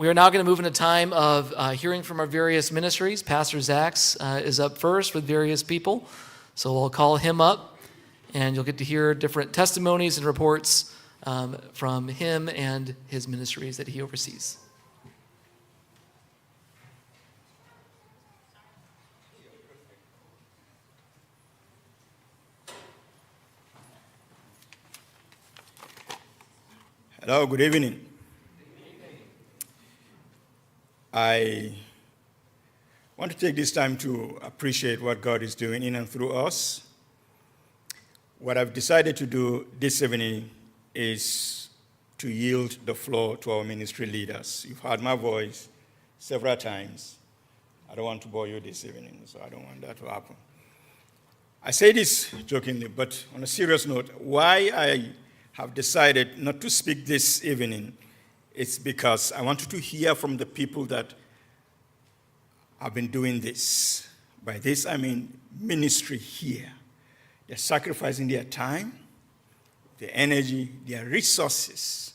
We are now going to move into a time of hearing from our various ministries. Pastor Zach's is up first with various people. So we'll call him up, and you'll get to hear different testimonies and reports from him and his ministries that he oversees. Hello, good evening. I want to take this time to appreciate what God is doing in and through us. What I've decided to do this evening is to yield the floor to our ministry leaders. You've heard my voice several times. I don't want to bore you this evening, so I don't want that to happen. I say this jokingly, but on a serious note, why I have decided not to speak this evening, it's because I wanted to hear from the people that have been doing this. By this, I mean ministry here. They're sacrificing their time, their energy, their resources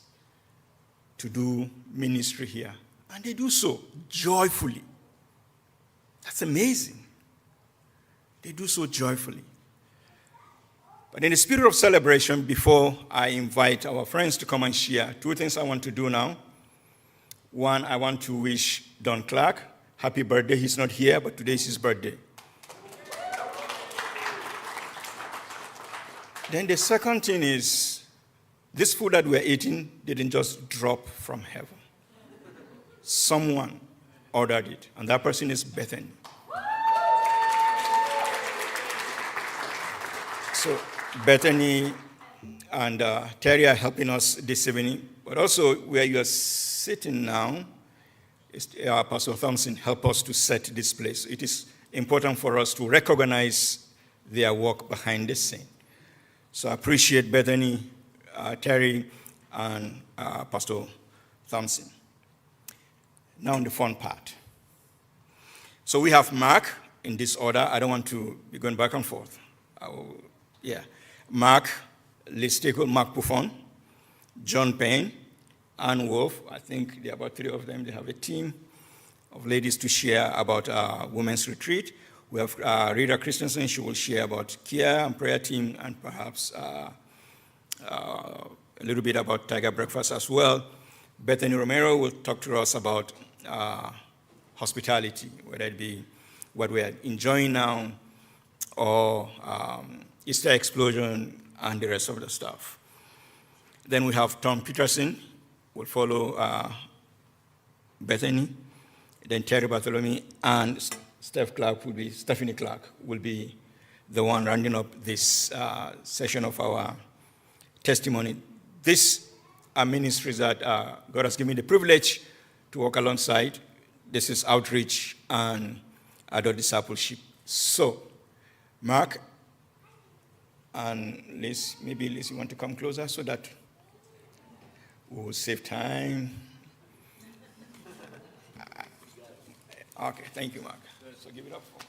to do ministry here. And they do so joyfully. That's amazing. They do so joyfully. But in the spirit of celebration, before I invite our friends to come and share, two things I want to do now. One, I want to wish Don Clark happy birthday. He's not here, but today is his birthday. Then the second thing is, this food that we're eating didn't just drop from heaven. Someone ordered it, and that person is Bethany. So Bethany and Terry are helping us this evening, but also where you are sitting now, is Pastor Thompson helped us to set this place. It is important for us to recognize their work behind the scene. So I appreciate Bethany, Terry, and Pastor Thompson. Now the fun part. So we have Mark in this order. I don't want to be going back and forth. Mark Listico, Mark Buffon, John Payne, Ann Wolf. I think there are about three of them. They have a team of ladies to share about women's retreat. We have Rita Christensen. She will share about care and prayer team, and perhaps a little bit about Tiger Breakfast as well. Bethany Romero will talk to us about hospitality, whether it be what we are enjoying now or Easter Explosion and the rest of the stuff. Then we have Tom Peterson will follow Bethany. Then Terry Bartholomew and Stephanie Clark will be the one rounding up this session of our testimony. These are ministries that God has given me the privilege to work alongside. This is outreach and adult discipleship. So, Mark and Liz, maybe Liz, you want to come closer so that we will save time. Okay, thank you, Mark. So give it up for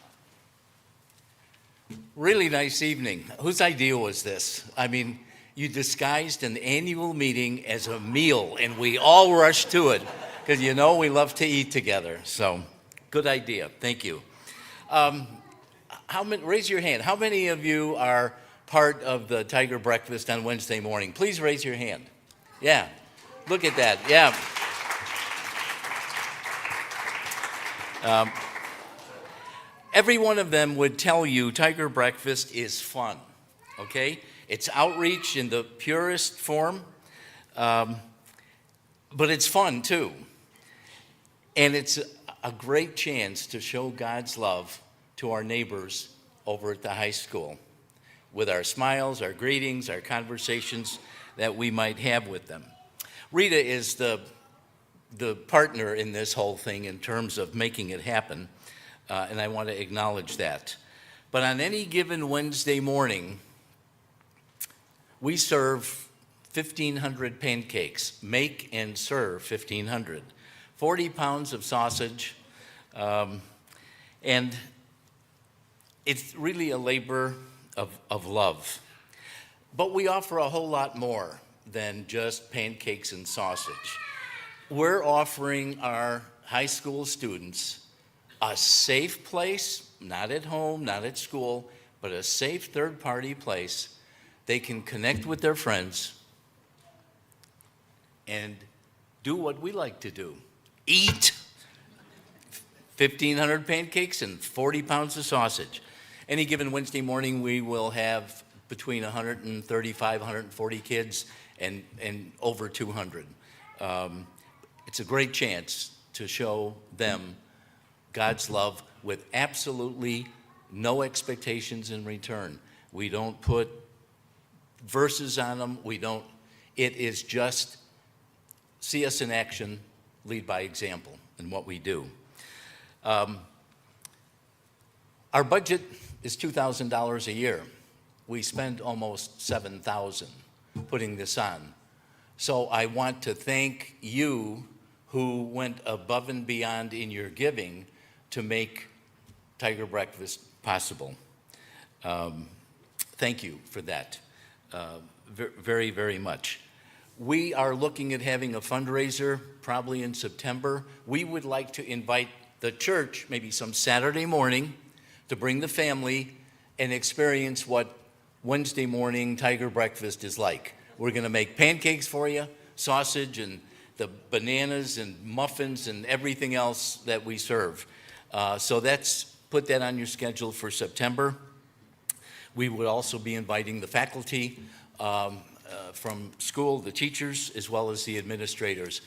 Mark. Really nice evening. Whose idea was this? I mean, you disguised an annual meeting as a meal, and we all rushed to it because you know we love to eat together. So, good idea. Thank you. Raise your hand. How many of you are part of the Tiger Breakfast on Wednesday morning? Please raise your hand. Yeah, look at that. Yeah. Every one of them would tell you Tiger Breakfast is fun, okay? It's outreach in the purest form, but it's fun too. And it's a great chance to show God's love to our neighbors over at the high school with our smiles, our greetings, our conversations that we might have with them. Rita is the partner in this whole thing in terms of making it happen, and I want to acknowledge that. But on any given Wednesday morning, we serve 1,500 pancakes, make and serve 1,500, 40 pounds of sausage, and it's really a labor of love. But we offer a whole lot more than just pancakes and sausage. we're offering our high school students a safe place, not at home, not at school, but a safe third-party place. They can connect with their friends and do what we like to do, eat 1,500 pancakes and 40 pounds of sausage. Any given Wednesday morning, we will have between 135, 140 kids and over 200. It's a great chance to show them God's love with absolutely no expectations in return. We don't put verses on them. It is just see us in action, lead by example in what we do. Our budget is $2,000 a year. We spend almost $7,000 putting this on. So I want to thank you who went above and beyond in your giving to make Tiger Breakfast possible. Thank you for that very, very much. We are looking at having a fundraiser probably in September. We would like to invite the church, maybe some Saturday morning, to bring the family and experience what Wednesday morning Tiger Breakfast is like. We're going to make pancakes for you, sausage and the bananas and muffins and everything else that we serve. So put that on your schedule for September. We would also be inviting the faculty from school, the teachers, as well as the administrators.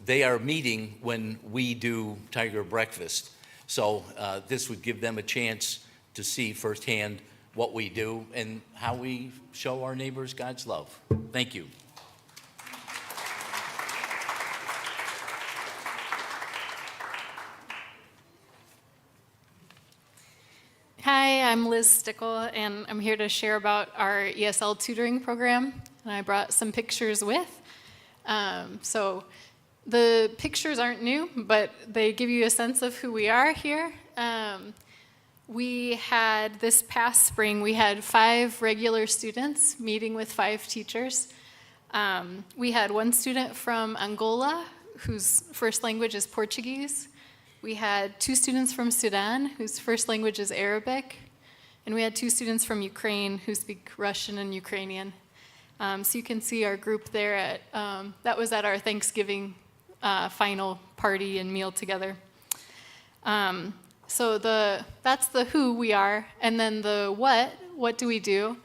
They are meeting when we do Tiger Breakfast. So this would give them a chance to see firsthand what we do and how we show our neighbors God's love. Thank you. Hi, I'm Liz Stickle, and I'm here to share about our ESL tutoring program. And I brought some pictures with. So the pictures aren't new, but they give you a sense of who we are here. We had, this past spring, we had 5 regular students meeting with 5 teachers. We had one student from Angola, whose first language is Portuguese. We had 2 students from Sudan, whose first language is Arabic. And we had 2 students from Ukraine who speak Russian and Ukrainian. So you can see our group there at, that was at our Thanksgiving final party and meal together. So that's the who we are. And then the what do we do?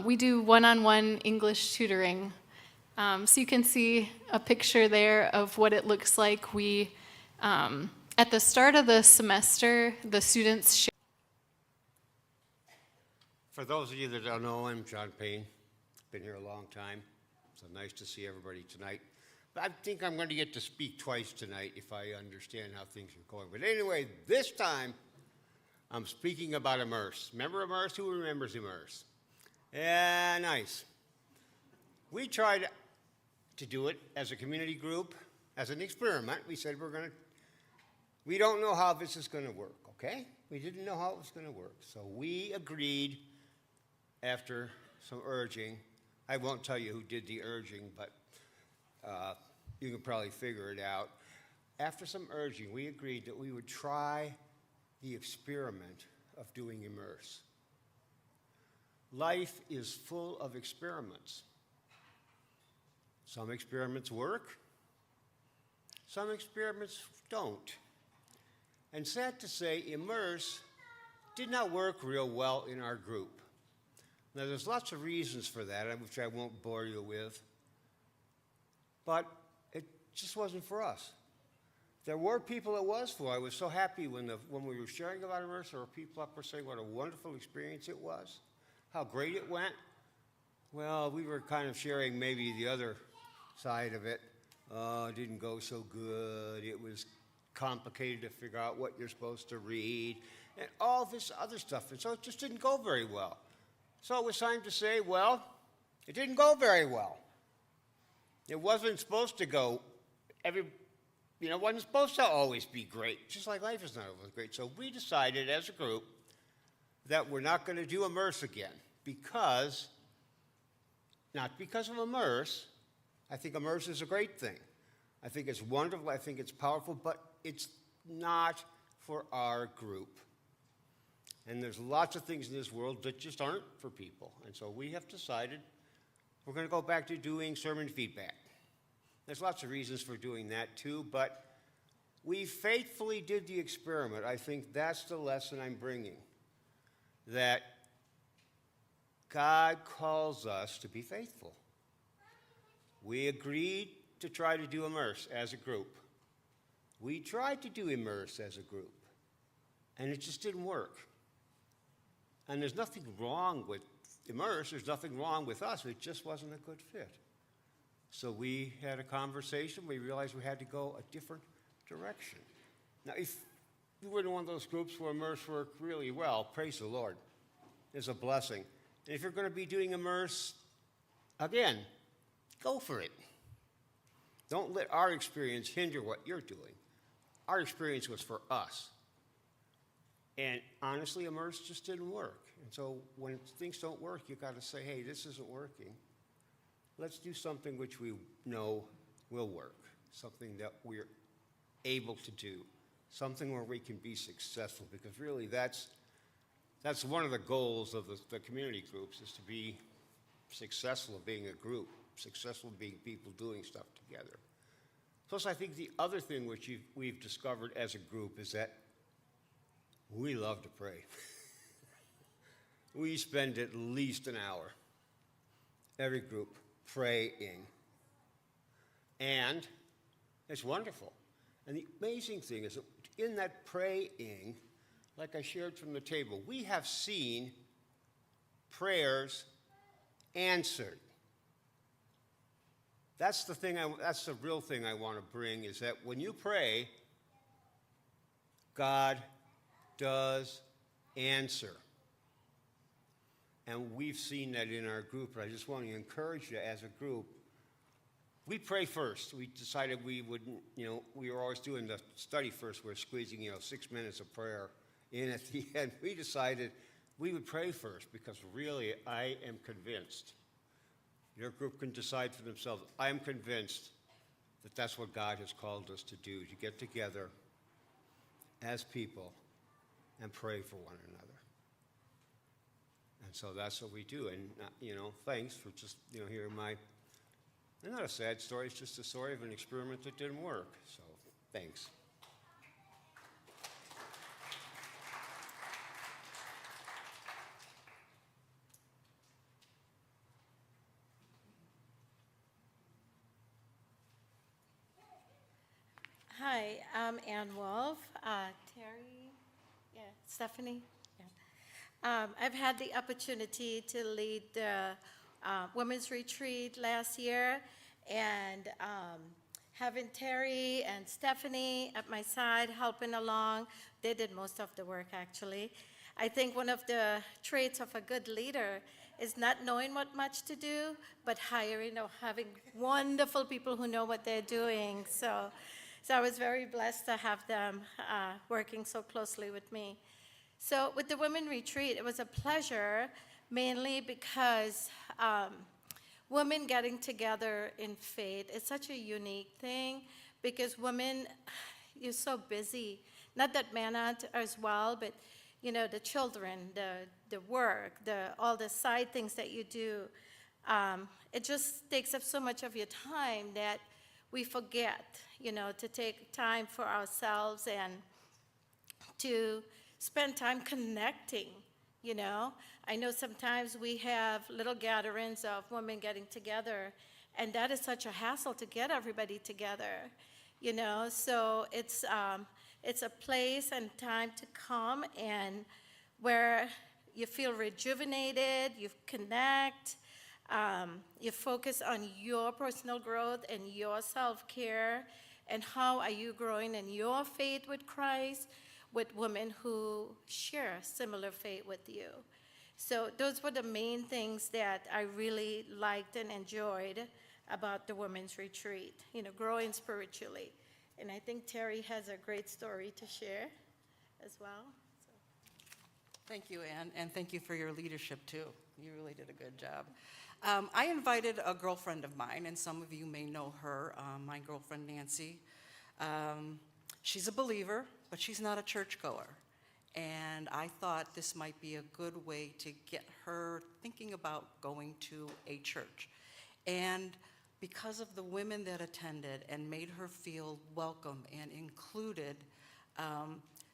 We do one-on-one English tutoring. So you can see a picture there of what it looks like. We, at the start of the semester, the students share. For those of you that don't know, I'm John Payne. Been here a long time. So nice to see everybody tonight. But I think I'm going to get to speak twice tonight if I understand how things are going. But anyway, this time I'm speaking about Immerse. Remember Immerse? Who remembers Immerse? Yeah, nice. We tried to do it as a community group, as an experiment. We said we don't know how this is going to work, okay? We didn't know how it was going to work. So we agreed after some urging. I won't tell you who did the urging, but you can probably figure it out. After some urging, we agreed that we would try the experiment of doing Immerse. Life is full of experiments. Some experiments work, some experiments don't. And sad to say, Immerse did not work real well in our group. Now, there's lots of reasons for that, which I won't bore you with, but it just wasn't for us. There were people it was for. I was so happy when we were sharing about Immerse, there were people up there saying what a wonderful experience it was, how great it went. Well, we were kind of sharing maybe the other side of it. It didn't go so good. It was complicated to figure out what you're supposed to read, and all this other stuff. And so it just didn't go very well. So it was time to say, well, it didn't go very well. It wasn't supposed to go, it wasn't supposed to always be great, just like life is not always great. So we decided as a group that we're not going to do Immerse again not because of Immerse. I think Immerse is a great thing. I think it's wonderful, I think it's powerful, but it's not for our group. And there's lots of things in this world that just aren't for people. And so we have decided we're going to go back to doing sermon feedback. There's lots of reasons for doing that too, but we faithfully did the experiment. I think that's the lesson I'm bringing, that God calls us to be faithful. We agreed to try to do Immerse as a group. We tried to do Immerse as a group, and it just didn't work. And there's nothing wrong with Immerse, there's nothing wrong with us, it just wasn't a good fit. So we had a conversation, we realized we had to go a different direction. Now, if you were in one of those groups where Immerse worked really well, praise the Lord. It's a blessing. And if you're going to be doing Immerse, again, go for it. Don't let our experience hinder what you're doing. Our experience was for us. And honestly, Immerse just didn't work. And so when things don't work, you've got to say, hey, this isn't working. Let's do something which we know will work, something that we're able to do, something where we can be successful, because really that's one of the goals of the community groups, is to be successful at being a group, successful at being people doing stuff together. Plus, I think the other thing which we've discovered as a group is that we love to pray. We spend at least an hour, every group, praying. And it's wonderful. And the amazing thing is that in that praying, like I shared from the table, we have seen prayers answered. That's the real thing I want to bring, is that when you pray, God does answer. And we've seen that in our group, but I just want to encourage you as a group. We pray first. We decided we wouldn't, we were always doing the study first. We're squeezing, 6 minutes of prayer in at the end. We decided we would pray first, because really, I am convinced. Your group can decide for themselves. I am convinced that that's what God has called us to do, to get together as people and pray for one another. And so that's what we do. And, thanks for just, hearing my, not a sad story, it's just a story of an experiment that didn't work. So thanks. Hi, I'm Ann Wolf. Terry, Stephanie. I've had the opportunity to lead the women's retreat last year, and having Terry and Stephanie at my side helping along, they did most of the work actually. I think one of the traits of a good leader is not knowing what much to do, but hiring or having wonderful people who know what they're doing. So I was very blessed to have them working so closely with me. So with the Women Retreat, it was a pleasure, mainly because women getting together in faith is such a unique thing, because women, you're so busy. Not that men aren't as well, but the children, the work, all the side things that you do, it just takes up so much of your time that we forget, to take time for ourselves and to spend time connecting, I know sometimes we have little gatherings of women getting together, and that is such a hassle to get everybody together, So it's a place and time to come and where you feel rejuvenated, you connect, you focus on your personal growth and your self-care, and how are you growing in your faith with Christ, with women who share similar faith with you. So those were the main things that I really liked and enjoyed about the women's retreat, growing spiritually. And I think Terry has a great story to share as well. Thank you, Ann, and thank you for your leadership, too. You really did a good job. I invited a girlfriend of mine, and some of you may know her, my girlfriend Nancy. She's a believer, but she's not a churchgoer. And I thought this might be a good way to get her thinking about going to a church. And because of the women that attended and made her feel welcome and included,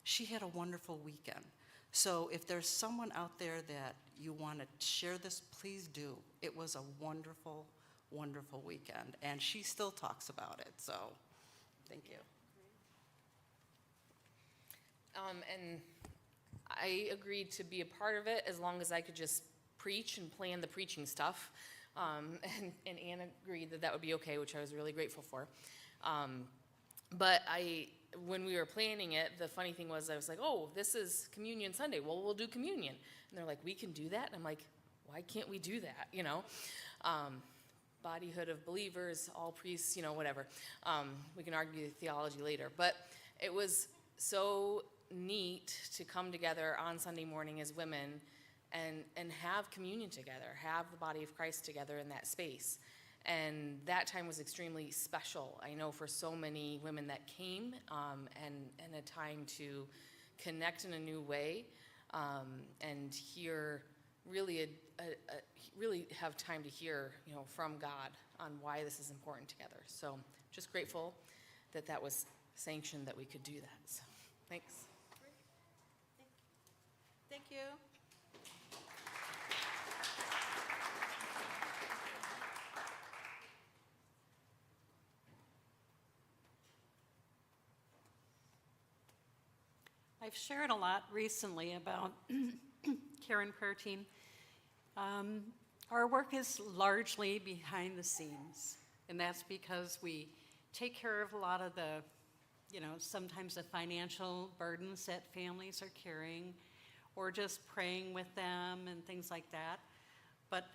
she had a wonderful weekend. So if there's someone out there that you want to share this, please do. It was a wonderful, wonderful weekend, and she still talks about it, so thank you. And I agreed to be a part of it as long as I could just preach and plan the preaching stuff. And Ann agreed that that would be okay, which I was really grateful for. But when we were planning it, the funny thing was I was like, oh, this is Communion Sunday. Well, we'll do communion. And they're like, we can do that? And I'm like, why can't we do that, you know? Bodyhood of believers, all priests, you know, whatever. We can argue the theology later. But it was so neat to come together on Sunday morning as women and have communion together, have the body of Christ together in that space. And that time was extremely special, I know, for so many women that came, and a time to connect in a new way, and hear really really have time to hear, you know, from God on why this is important together. So just grateful that that was sanctioned, that we could do that. So thanks. Thank you. I've shared a lot recently about Care and Prayer Team. Our work is largely behind the scenes, and that's because we take care of a lot of the, you know, sometimes the financial burdens that families are carrying, or just praying with them and things like that. But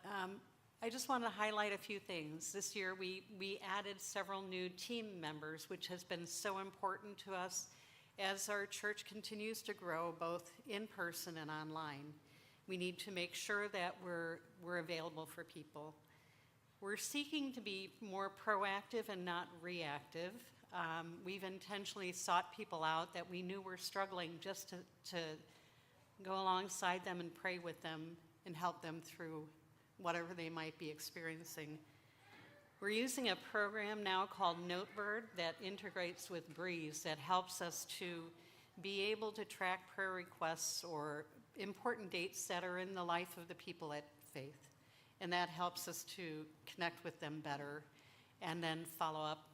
I just want to highlight a few things. This year we added several new team members, which has been so important to us as our church continues to grow both in person and online. We need to make sure that we're available for people. We're seeking to be more proactive and not reactive. We've intentionally sought people out that we knew were struggling, just to go alongside them and pray with them and help them through whatever they might be experiencing. We're using a program now called Notebird that integrates with Breeze that helps us to be able to track prayer requests or important dates that are in the life of the people at Faith. And that helps us to connect with them better and then follow up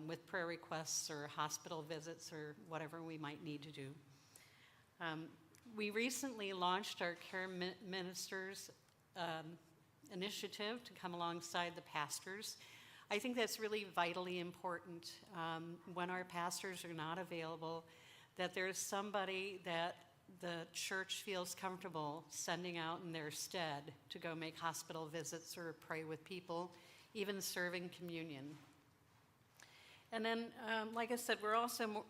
with prayer requests or hospital visits or whatever we might need to do. We recently launched our Care Ministers initiative to come alongside the pastors. I think that's really vitally important when our pastors are not available, that there's somebody that the church feels comfortable sending out in their stead to go make hospital visits or pray with people, even serving communion. And then, like I said, we're also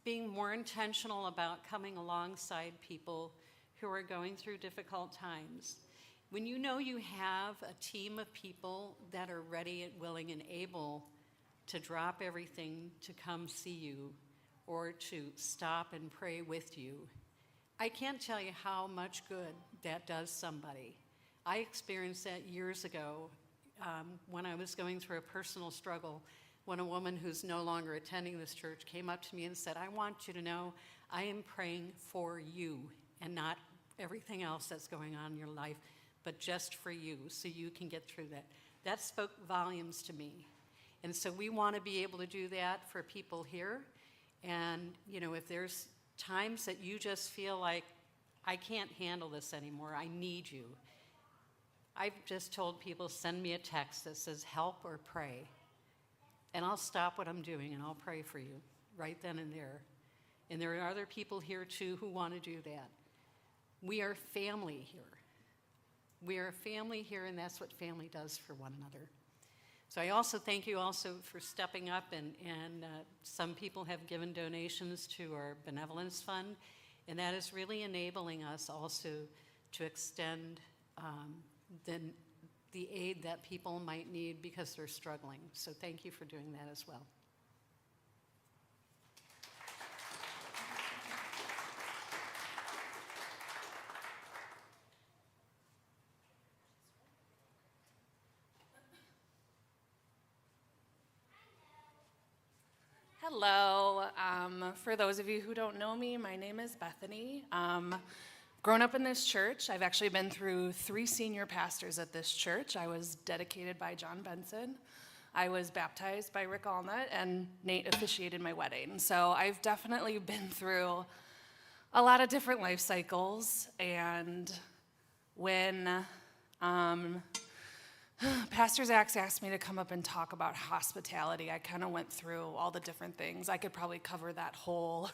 being more intentional about coming alongside people who are going through difficult times. When you know you have a team of people that are ready and willing and able to drop everything to come see you or to stop and pray with you, I can't tell you how much good that does somebody. I experienced that years ago when I was going through a personal struggle, when a woman who's no longer attending this church came up to me and said, I want you to know I am praying for you and not everything else that's going on in your life, but just for you, so you can get through that. That spoke volumes to me. And so we want to be able to do that for people here. And, you know, if there's times that you just feel like, I can't handle this anymore, I need you. I've just told people, send me a text that says help or pray. And I'll stop what I'm doing and I'll pray for you right then and there. And there are other people here too who want to do that. We are family here. We are a family here, and that's what family does for one another. So I also thank you also for stepping up, and some people have given donations to our benevolence fund, And that is really enabling us also to extend the aid that people might need because they're struggling. So thank you for doing that as well. Hello. For those of you who don't know me, my name is Bethany. Grown up in this church, I've actually been through 3 senior pastors at this church. I was dedicated by John Benson. I was baptized by Rick Allnut, and Nate officiated my wedding. So I've definitely been through a lot of different life cycles. And when Pastor Zach asked me to come up and talk about hospitality, I kind of went through all the different things. I could probably cover that whole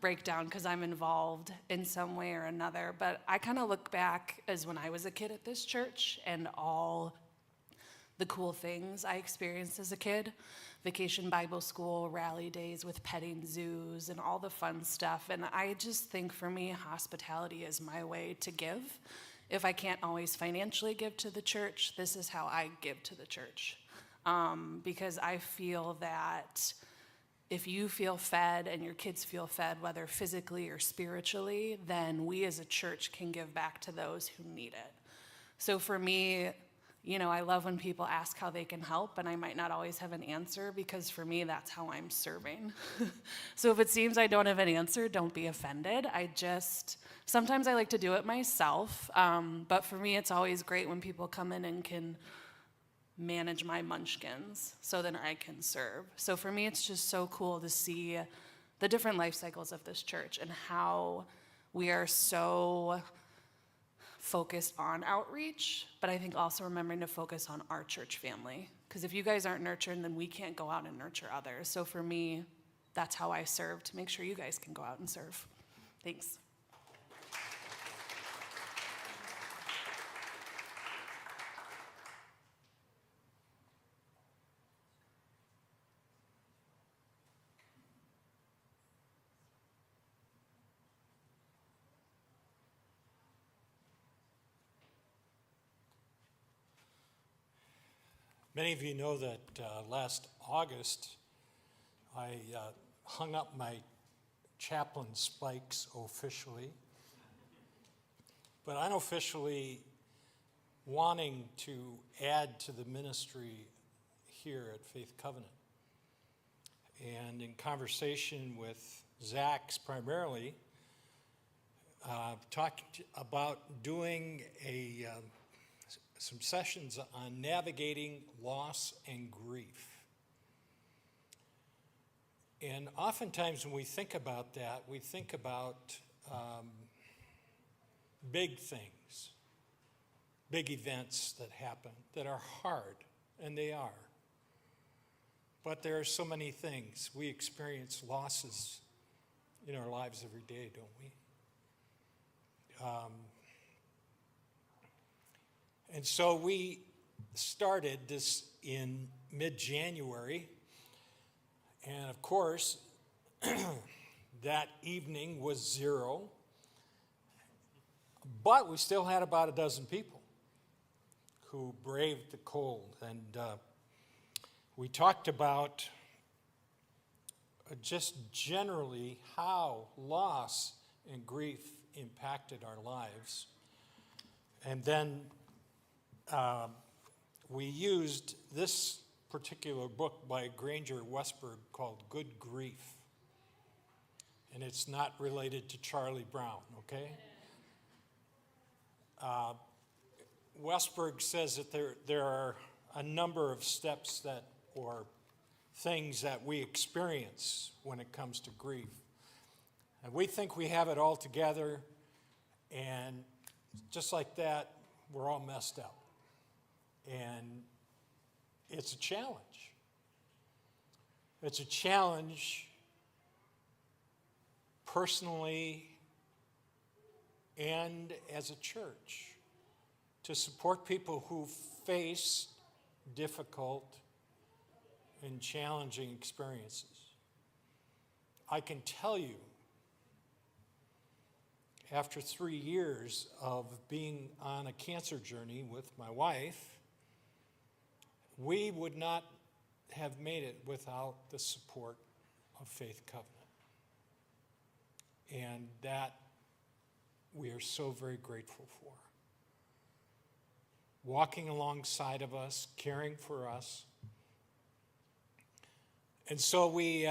breakdown because I'm involved in some way or another. But I kind of look back as when I was a kid at this church and all the cool things I experienced as a kid. Vacation Bible School, rally days with petting zoos, and all the fun stuff. And I just think for me, hospitality is my way to give. If I can't always financially give to the church, this is how I give to the church. Because I feel that if you feel fed and your kids feel fed, whether physically or spiritually, then we as a church can give back to those who need it. So for me, you know, I love when people ask how they can help, and I might not always have an answer because for me, that's how I'm serving. So if it seems I don't have an answer, don't be offended. Sometimes I like to do it myself, but for me, it's always great when people come in and can manage my munchkins so then I can serve. So for me, it's just so cool to see the different life cycles of this church and how we are so focused on outreach, but I think also remembering to focus on our church family. Because if you guys aren't nurtured, then we can't go out and nurture others. So for me, that's how I serve, to make sure you guys can go out and serve. Thanks. Many of you know that last August, I hung up my chaplain spikes officially, but unofficially wanting to add to the ministry here at Faith Covenant. And in conversation with Zach's primarily, talked about doing some sessions on navigating loss and grief. And oftentimes when we think about that, we think about big things, big events that happen that are hard, and they are. But there are so many things. We experience losses in our lives every day, don't we? And so we started this in mid-January, and of course, that evening was 0, but we still had about a dozen people who braved the cold, and we talked about just generally how loss and grief impacted our lives, and then we used this particular book by Granger Westberg called Good Grief. And it's not related to Charlie Brown, okay? Westberg says that there are a number of steps or things that we experience when it comes to grief. And we think we have it all together, and just like that, we're all messed up. And it's a challenge. It's a challenge personally and as a church to support people who face difficult and challenging experiences. I can tell you after 3 years of being on a cancer journey with my wife, we would not have made it without the support of Faith Covenant. And that we are so very grateful for. Walking alongside of us, caring for us. And so we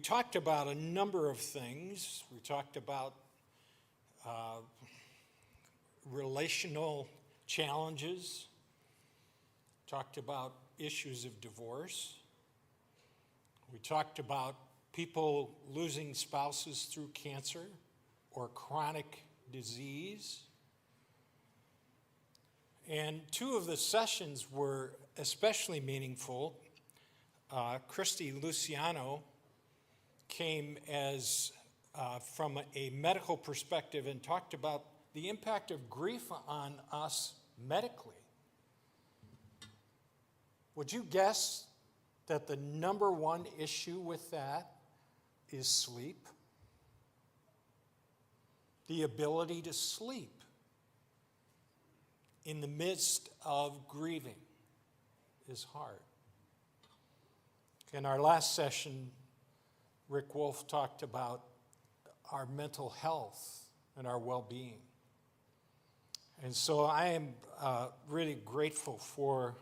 talked about a number of things. We talked about relational challenges, talked about issues of divorce. We talked about people losing spouses through cancer or chronic disease. And 2 of the sessions were especially meaningful. Christy Luciano came as from a medical perspective and talked about the impact of grief on us medically. Would you guess that the number one issue with that is sleep? The ability to sleep in the midst of grieving is hard. In our last session, Rick Wolf talked about our mental health and our well-being. And so I am really grateful for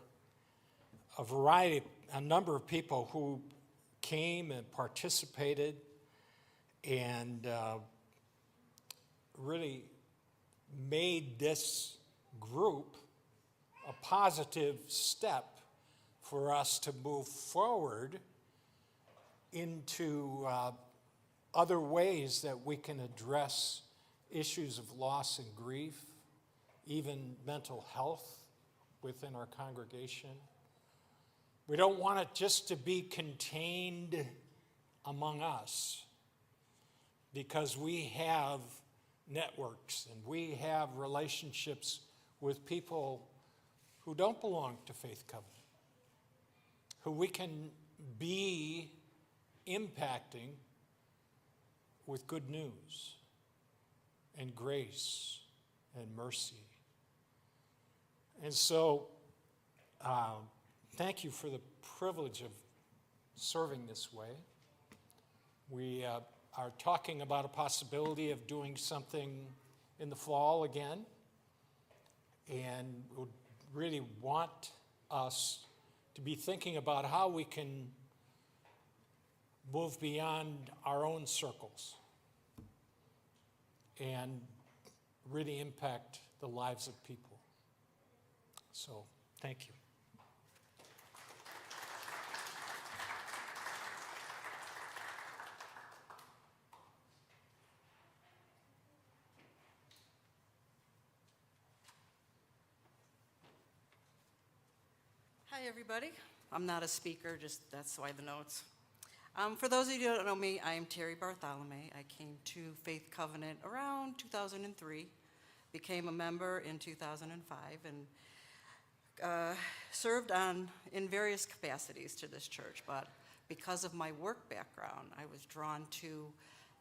a number of people who came and participated and really made this group a positive step for us to move forward into other ways that we can address issues of loss and grief, even mental health within our congregation. We don't want it just to be contained among us, because we have networks and we have relationships with people who don't belong to Faith Covenant, who we can be impacting with good news and grace and mercy. And so, thank you for the privilege of serving this way. We are talking about a possibility of doing something in the fall again, and would really want us to be thinking about how we can move beyond our own circles and really impact the lives of people. So, thank you. Hi, everybody. I'm not a speaker, just that's why the notes. For those of you who don't know me, I am Terry Bartholomew. I came to Faith Covenant around 2003, became a member in 2005, and served in various capacities to this church. But because of my work background, I was drawn to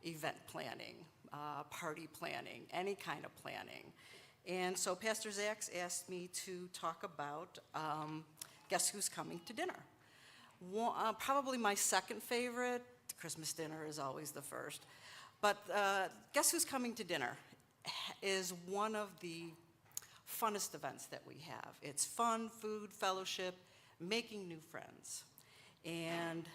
event planning, party planning, any kind of planning. And so Pastor Zachs asked me to talk about Guess Who's Coming to Dinner? Probably my second favorite. Christmas dinner is always the first. But Guess Who's Coming to Dinner is one of the funnest events that we have. It's fun, food, fellowship, making new friends. And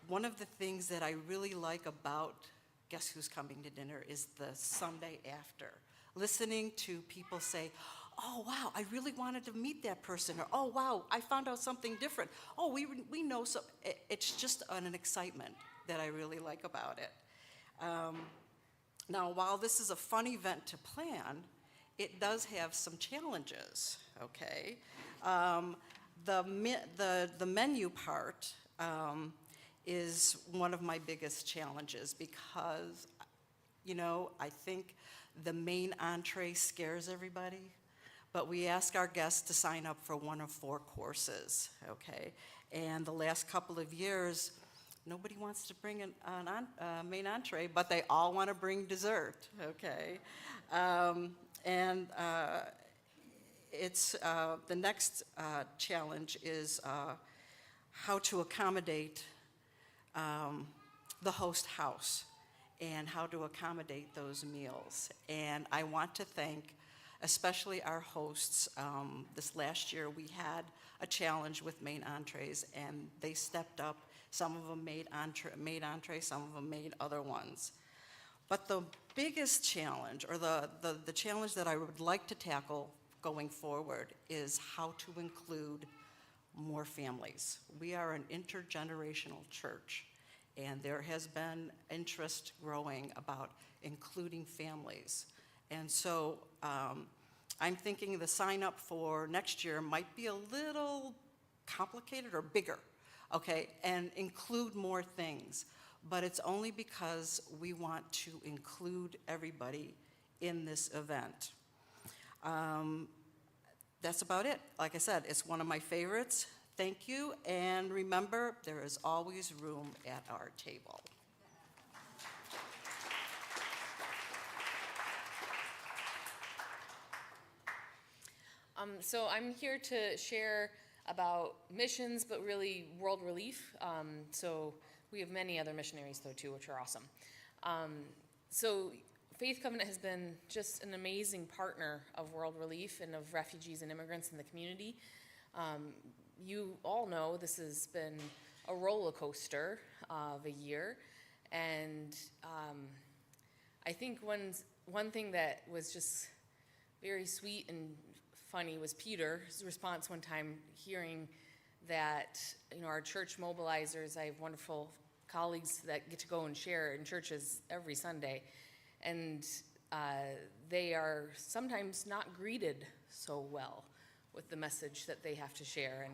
one of the things that I really like about Guess Who's Coming to Dinner is the Sunday after. Listening to people say, oh, wow, I really wanted to meet that person. Or, oh, wow, I found out something different. Oh, we know so. It's just an excitement that I really like about it. Now, while this is a fun event to plan, it does have some challenges, okay? The menu part is one of my biggest challenges because, you know, I think the main entree scares everybody. But we ask our guests to sign up for one of 4 courses, okay? And the last couple of years, Nobody wants to bring main entree, but they all want to bring dessert, okay? And it's, the next challenge is how to accommodate the host house and how to accommodate those meals. And I want to thank especially our hosts. This last year, we had a challenge with main entrees, and they stepped up. Some of them made entree, some of them made other ones. But the biggest challenge, or the challenge that I would like to tackle going forward, is how to include more families. We are an intergenerational church, and there has been interest growing about including families. And so I'm thinking the sign up for next year might be a little complicated or bigger, okay, and include more things. But it's only because we want to include everybody in this event. That's about it. Like I said, it's one of my favorites. Thank you, and remember, there is always room at our table. So I'm here to share about missions, but really world relief. So we have many other missionaries, though, too, which are awesome. So Faith Covenant has been just an amazing partner of world relief and of refugees and immigrants in the community. You all know this has been a roller coaster of a year. And I think one thing that was just very sweet and funny was Peter's response one time, hearing that, our church mobilizers, I have wonderful colleagues that get to go and share in churches every Sunday, and they are sometimes not greeted so well with the message that they have to share.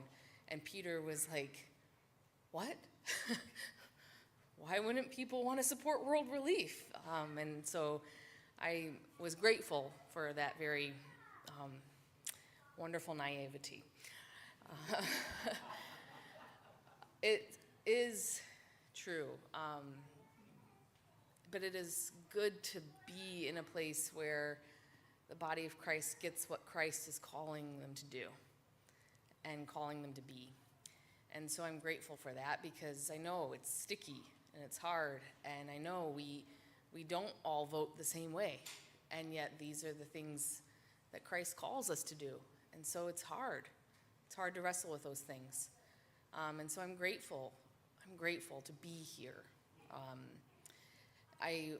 And Peter was like, what? Why wouldn't people want to support world relief? And so I was grateful for that very wonderful naivety. It is true, but it is good to be in a place where the body of Christ gets what Christ is calling them to do and calling them to be. And so I'm grateful for that, because I know it's sticky and it's hard, and I know we don't all vote the same way, and yet these are the things that Christ calls us to do. And so it's hard. It's hard to wrestle with those things. And so I'm grateful. I'm grateful to be here. I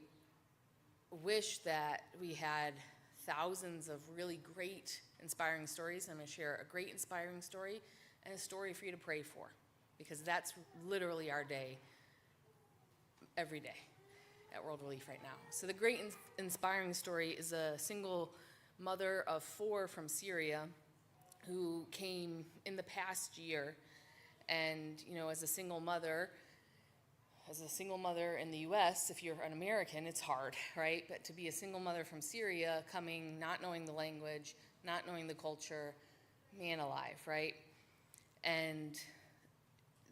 wish that we had thousands of really great, inspiring stories. I'm going to share a great, inspiring story and a story for you to pray for, because that's literally our day, every day at World Relief right now. So the great, inspiring story is a single mother of 4 from Syria who came in the past year. And, as a single mother in the U.S., if you're an American, it's hard, right? But to be a single mother from Syria, coming, not knowing the language, not knowing the culture, man alive, right? And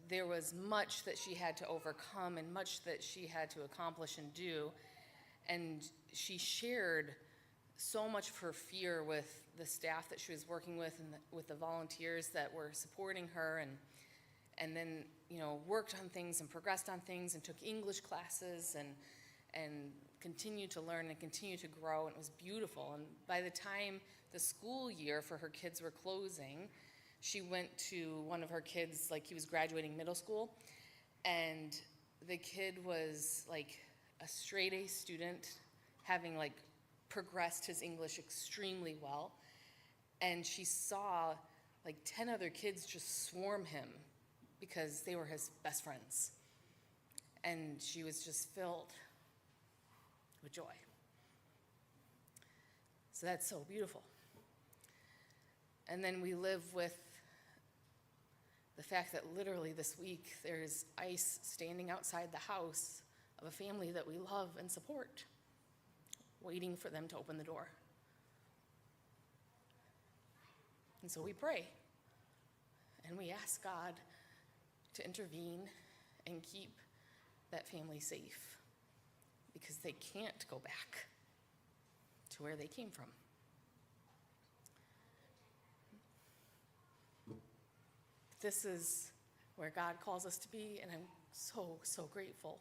there was much that she had to overcome and much that she had to accomplish and do. And she shared so much of her fear with the staff that she was working with and with the volunteers that were supporting her, and then worked on things and progressed on things and took English classes and continued to learn and continued to grow, and it was beautiful. And by the time the school year for her kids were closing, she went to one of her kids, like he was graduating middle school, and the kid was like a straight A student, having like progressed his English extremely well, and she saw like 10 other kids just swarm him because they were his best friends, and she was just filled with joy. So that's so beautiful. And then we live with the fact that literally this week there's ice standing outside the house of a family that we love and support, waiting for them to open the door. And so we pray, and we ask God to intervene and keep that family safe, because they can't go back to where they came from. This is where God calls us to be, and I'm so, so grateful.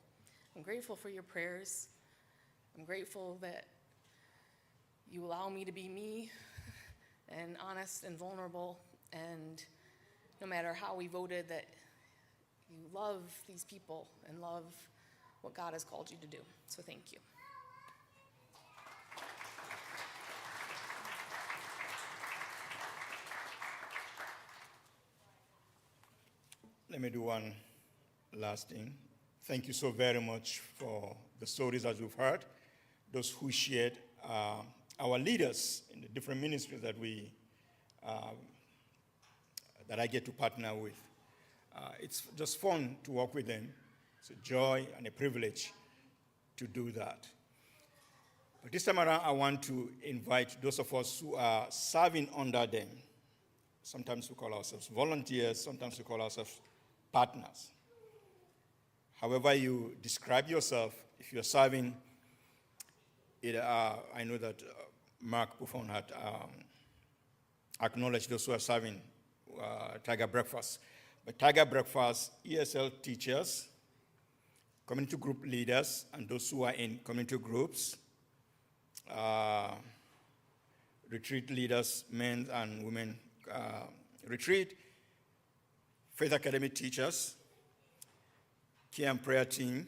I'm grateful for your prayers. I'm grateful that you allow me to be me and honest and vulnerable, and no matter how we voted, that you love these people and love what God has called you to do. So thank you. Let me do one last thing. Thank you so very much for the stories that we've heard, those who shared, our leaders in the different ministries that that I get to partner with. It's just fun to work with them. It's a joy and a privilege to do that. But this time around, I want to invite those of us who are serving under them. Sometimes we call ourselves volunteers, sometimes we call ourselves partners. However you describe yourself, if you're serving, I know that Mark Buffon had acknowledged those who are serving Tiger Breakfast. But Tiger Breakfast, ESL teachers, community group leaders, and those who are in community groups, retreat leaders, men and women retreat, Faith Academy teachers, care and prayer team,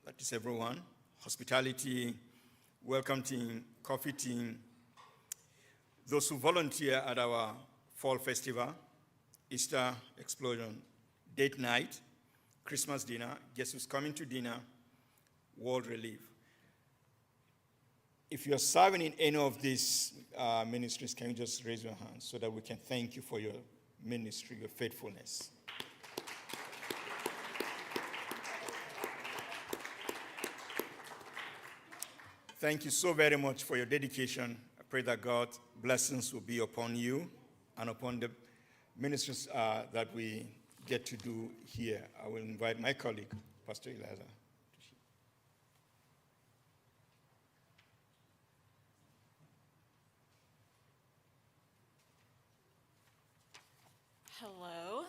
that is everyone, hospitality, welcome team, coffee team, those who volunteer at our fall festival, Easter explosion, date night, Christmas dinner, guess who's coming to dinner, World Relief. If you're serving in any of these ministries, can you just raise your hand so that we can thank you for your ministry, your faithfulness. Thank you so very much for your dedication. I pray that God's blessings will be upon you and upon the ministries that we get to do here. I will invite my colleague, Pastor Eliza. Hello.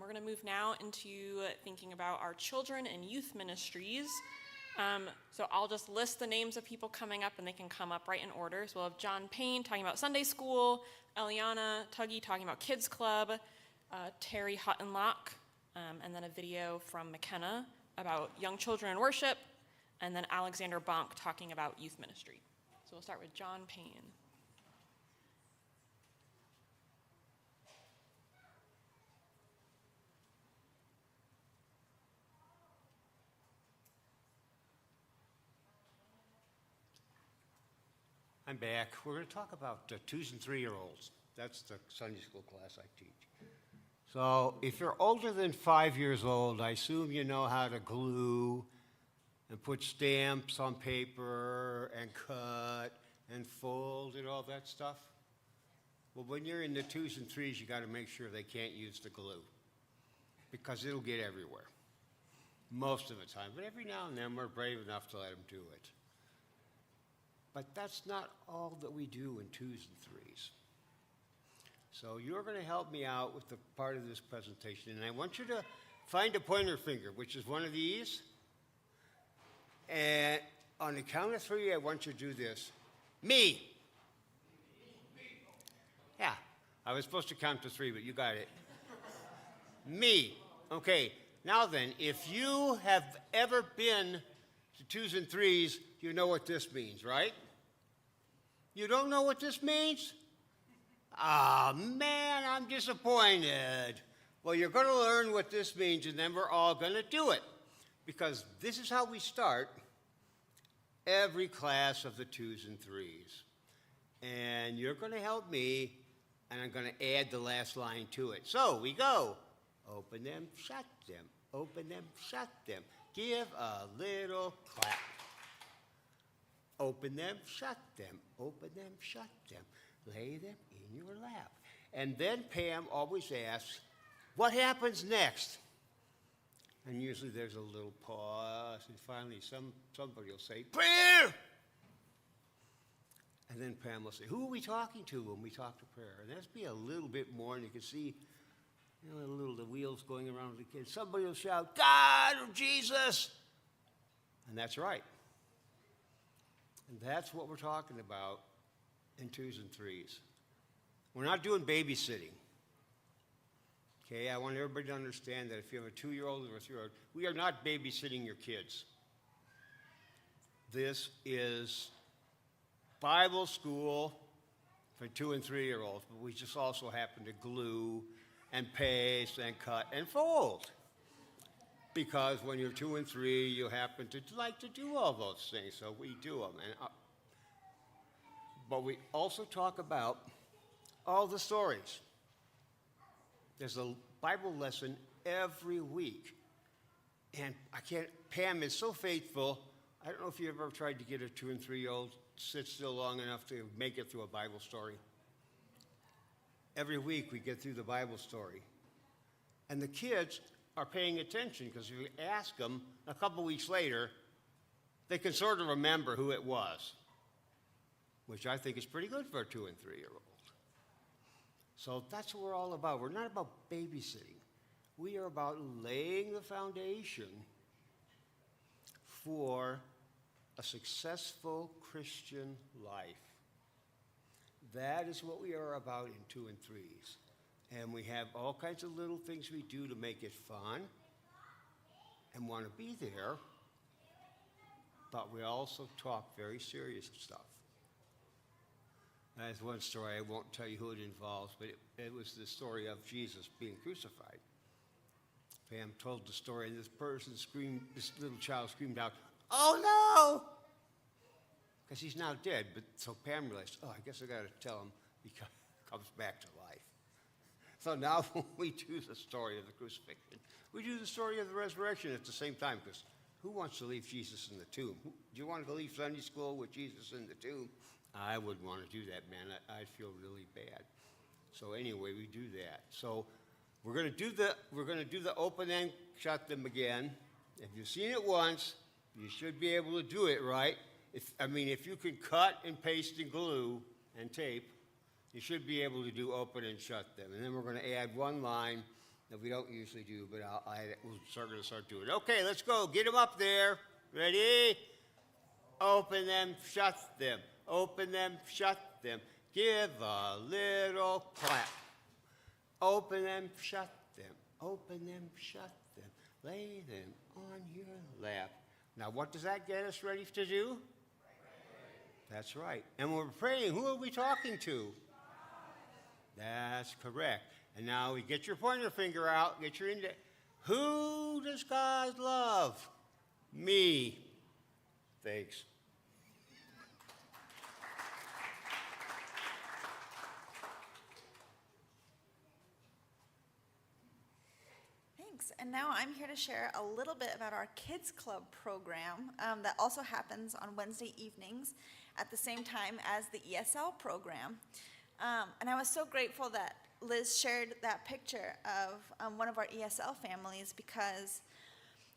We're going to move now into thinking about our children and youth ministries. So I'll just list the names of people coming up, and they can come up right in order. So we'll have John Payne talking about Sunday school, Eliana Tuggy talking about Kids Club, Terry Huttenlock, and then a video from McKenna about young children in worship, and then Alexander Bonk talking about youth ministry. So we'll start with John Payne. I'm back. We're going to talk about 2- and 3-year-olds. That's the Sunday school class I teach. So if you're older than 5 years old, I assume you know how to glue and put stamps on paper and cut and fold and all that stuff. Well, when you're in the 2s and 3s, you got to make sure they can't use the glue because it'll get everywhere most of the time. But every now and then, we're brave enough to let them do it. But that's not all that we do in 2s and 3s. So you're going to help me out with the part of this presentation. And I want you to find a pointer finger, which is one of these. And on the count of 3, I want you to do this. Me. Yeah, I was supposed to count to 3, but you got it. Me. Okay, now then, if you have ever been to 2s and 3s, you know what this means, right? You don't know what this means? Ah, man, I'm disappointed. Well, you're going to learn what this means, and then we're all going to do it. Because this is how we start every class of the 2s and 3s. And you're going to help me, and I'm going to add the last line to it. So we go. Open them, shut them. Open them, shut them. Give a little clap. Open them, shut them. Open them, shut them. Lay them in your lap. And then Pam always asks, what happens next? And usually there's a little pause, and finally somebody will say, prayer! And then Pam will say, who are we talking to when we talk to prayer? And that's be a little bit more, and you can see the wheels going around with the kids. Somebody will shout, God or Jesus! And that's right. And that's what we're talking about in 2s and 3s. We're not doing babysitting. Okay, I want everybody to understand that if you have a 2-year-old or a 3-year-old, we are not babysitting your kids. This is Bible school for 2 and 3-year-olds, but we just also happen to glue and paste and cut and fold. Because when you're 2 and 3, you happen to like to do all those things, so we do them. But we also talk about all the stories. There's a Bible lesson every week. And Pam is so faithful. I don't know if you've ever tried to get a 2 and 3-year-old to sit still long enough to make it through a Bible story. Every week we get through the Bible story. And the kids are paying attention because if you ask them a couple weeks later, they can sort of remember who it was, which I think is pretty good for a 2 and 3-year-old. So that's what we're all about. We're not about babysitting. We are about laying the foundation for a successful Christian life. That is what we are about in 2 and 3s. And we have all kinds of little things we do to make it fun and want to be there, but we also talk very serious stuff. There's one story, I won't tell you who it involves, but it was the story of Jesus being crucified. Pam told the story, and this little child screamed out, "Oh no!" Because he's now dead, but so Pam realized, I guess I got to tell him he comes back to life. So now when we do the story of the crucifixion, we do the story of the resurrection at the same time, because who wants to leave Jesus in the tomb? Do you want to leave Sunday school with Jesus in the tomb? I wouldn't want to do that, man. I'd feel really bad. So anyway, we do that. So we're going to do the open and shut them again. If you've seen it once, you should be able to do it right. If you can cut and paste and glue and tape, you should be able to do open and shut them. And then we're going to add one line that we don't usually do, but we're going to start doing it. Okay, let's go. Get them up there. Ready? Open them, shut them. Open them, shut them. Give a little clap. Open them, shut them. Open them, shut them. Lay them on your lap. Now, what does that get us ready to do? That's right. And when we're praying, who are we talking to? That's correct. And now we get your pointer finger out, get your index. Who does God love? Me. Thanks. Thanks. And now I'm here to share a little bit about our Kids Club program that also happens on Wednesday evenings at the same time as the ESL program. And I was so grateful that Liz shared that picture of one of our ESL families because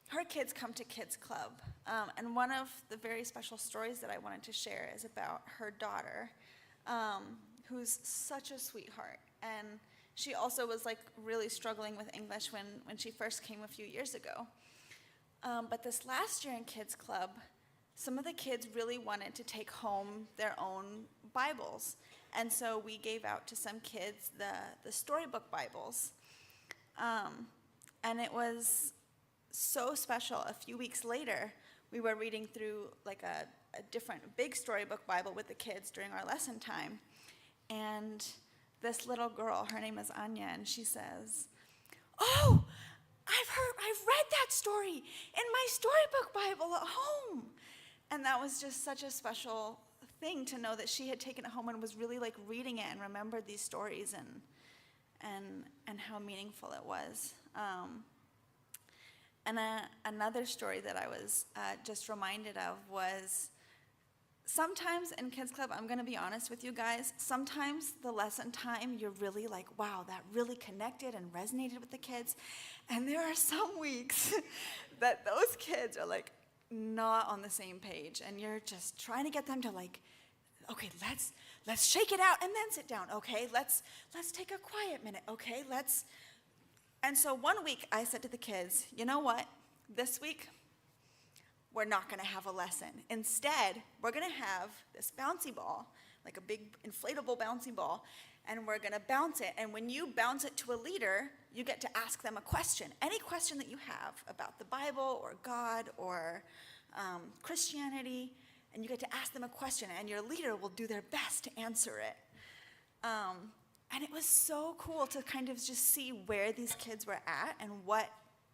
her kids come to Kids Club. And one of the very special stories that I wanted to share is about her daughter, who's such a sweetheart. And she also was really struggling with English when she first came a few years ago. But this last year in Kids Club, some of the kids really wanted to take home their own Bibles. And so we gave out to some kids the storybook Bibles. And it was so special. A few weeks later, we were reading through a different big storybook Bible with the kids during our lesson time. And this little girl, her name is Anya, and she says, "Oh, I've read that story in my storybook Bible at home." And that was just such a special thing to know that she had taken it home and was really reading it and remembered these stories and how meaningful it was. And another story that I was just reminded of was sometimes in Kids Club, I'm gonna be honest with you guys, sometimes the lesson time, you're really like, wow, that really connected and resonated with the kids. And there are some weeks that those kids are like not on the same page, and you're just trying to get them to like, okay, let's shake it out and then sit down. Okay, let's take a quiet minute. Okay, And so one week I said to the kids, you know what? This week we're not going to have a lesson. Instead, we're going to have this bouncy ball, like a big inflatable bouncy ball, and we're going to bounce it. And when you bounce it to a leader, you get to ask them a question. Any question that you have about the Bible or God or Christianity, and you get to ask them a question, and your leader will do their best to answer it. And it was so cool to kind of just see where these kids were at and what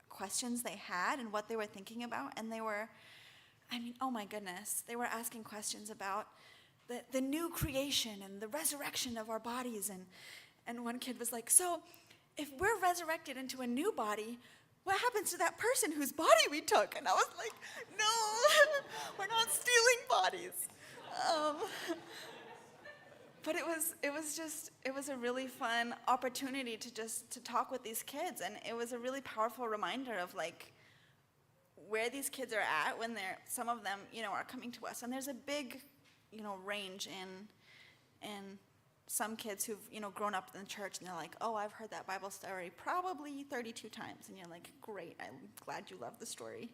questions they had and what they were thinking about. And they were, I mean, oh my goodness, they were asking questions about the new creation and the resurrection of our bodies. And one kid was like, so if we're resurrected into a new body, what happens to that person whose body we took? And I was like, no, we're not stealing bodies. But it was a really fun opportunity to talk with these kids, and it was a really powerful reminder of like where these kids are at when some of them, are coming to us. And there's a big, range in some kids who've, grown up in the church, and they're like, oh, I've heard that Bible story probably 32 times. And you're like, great, I'm glad you love the story.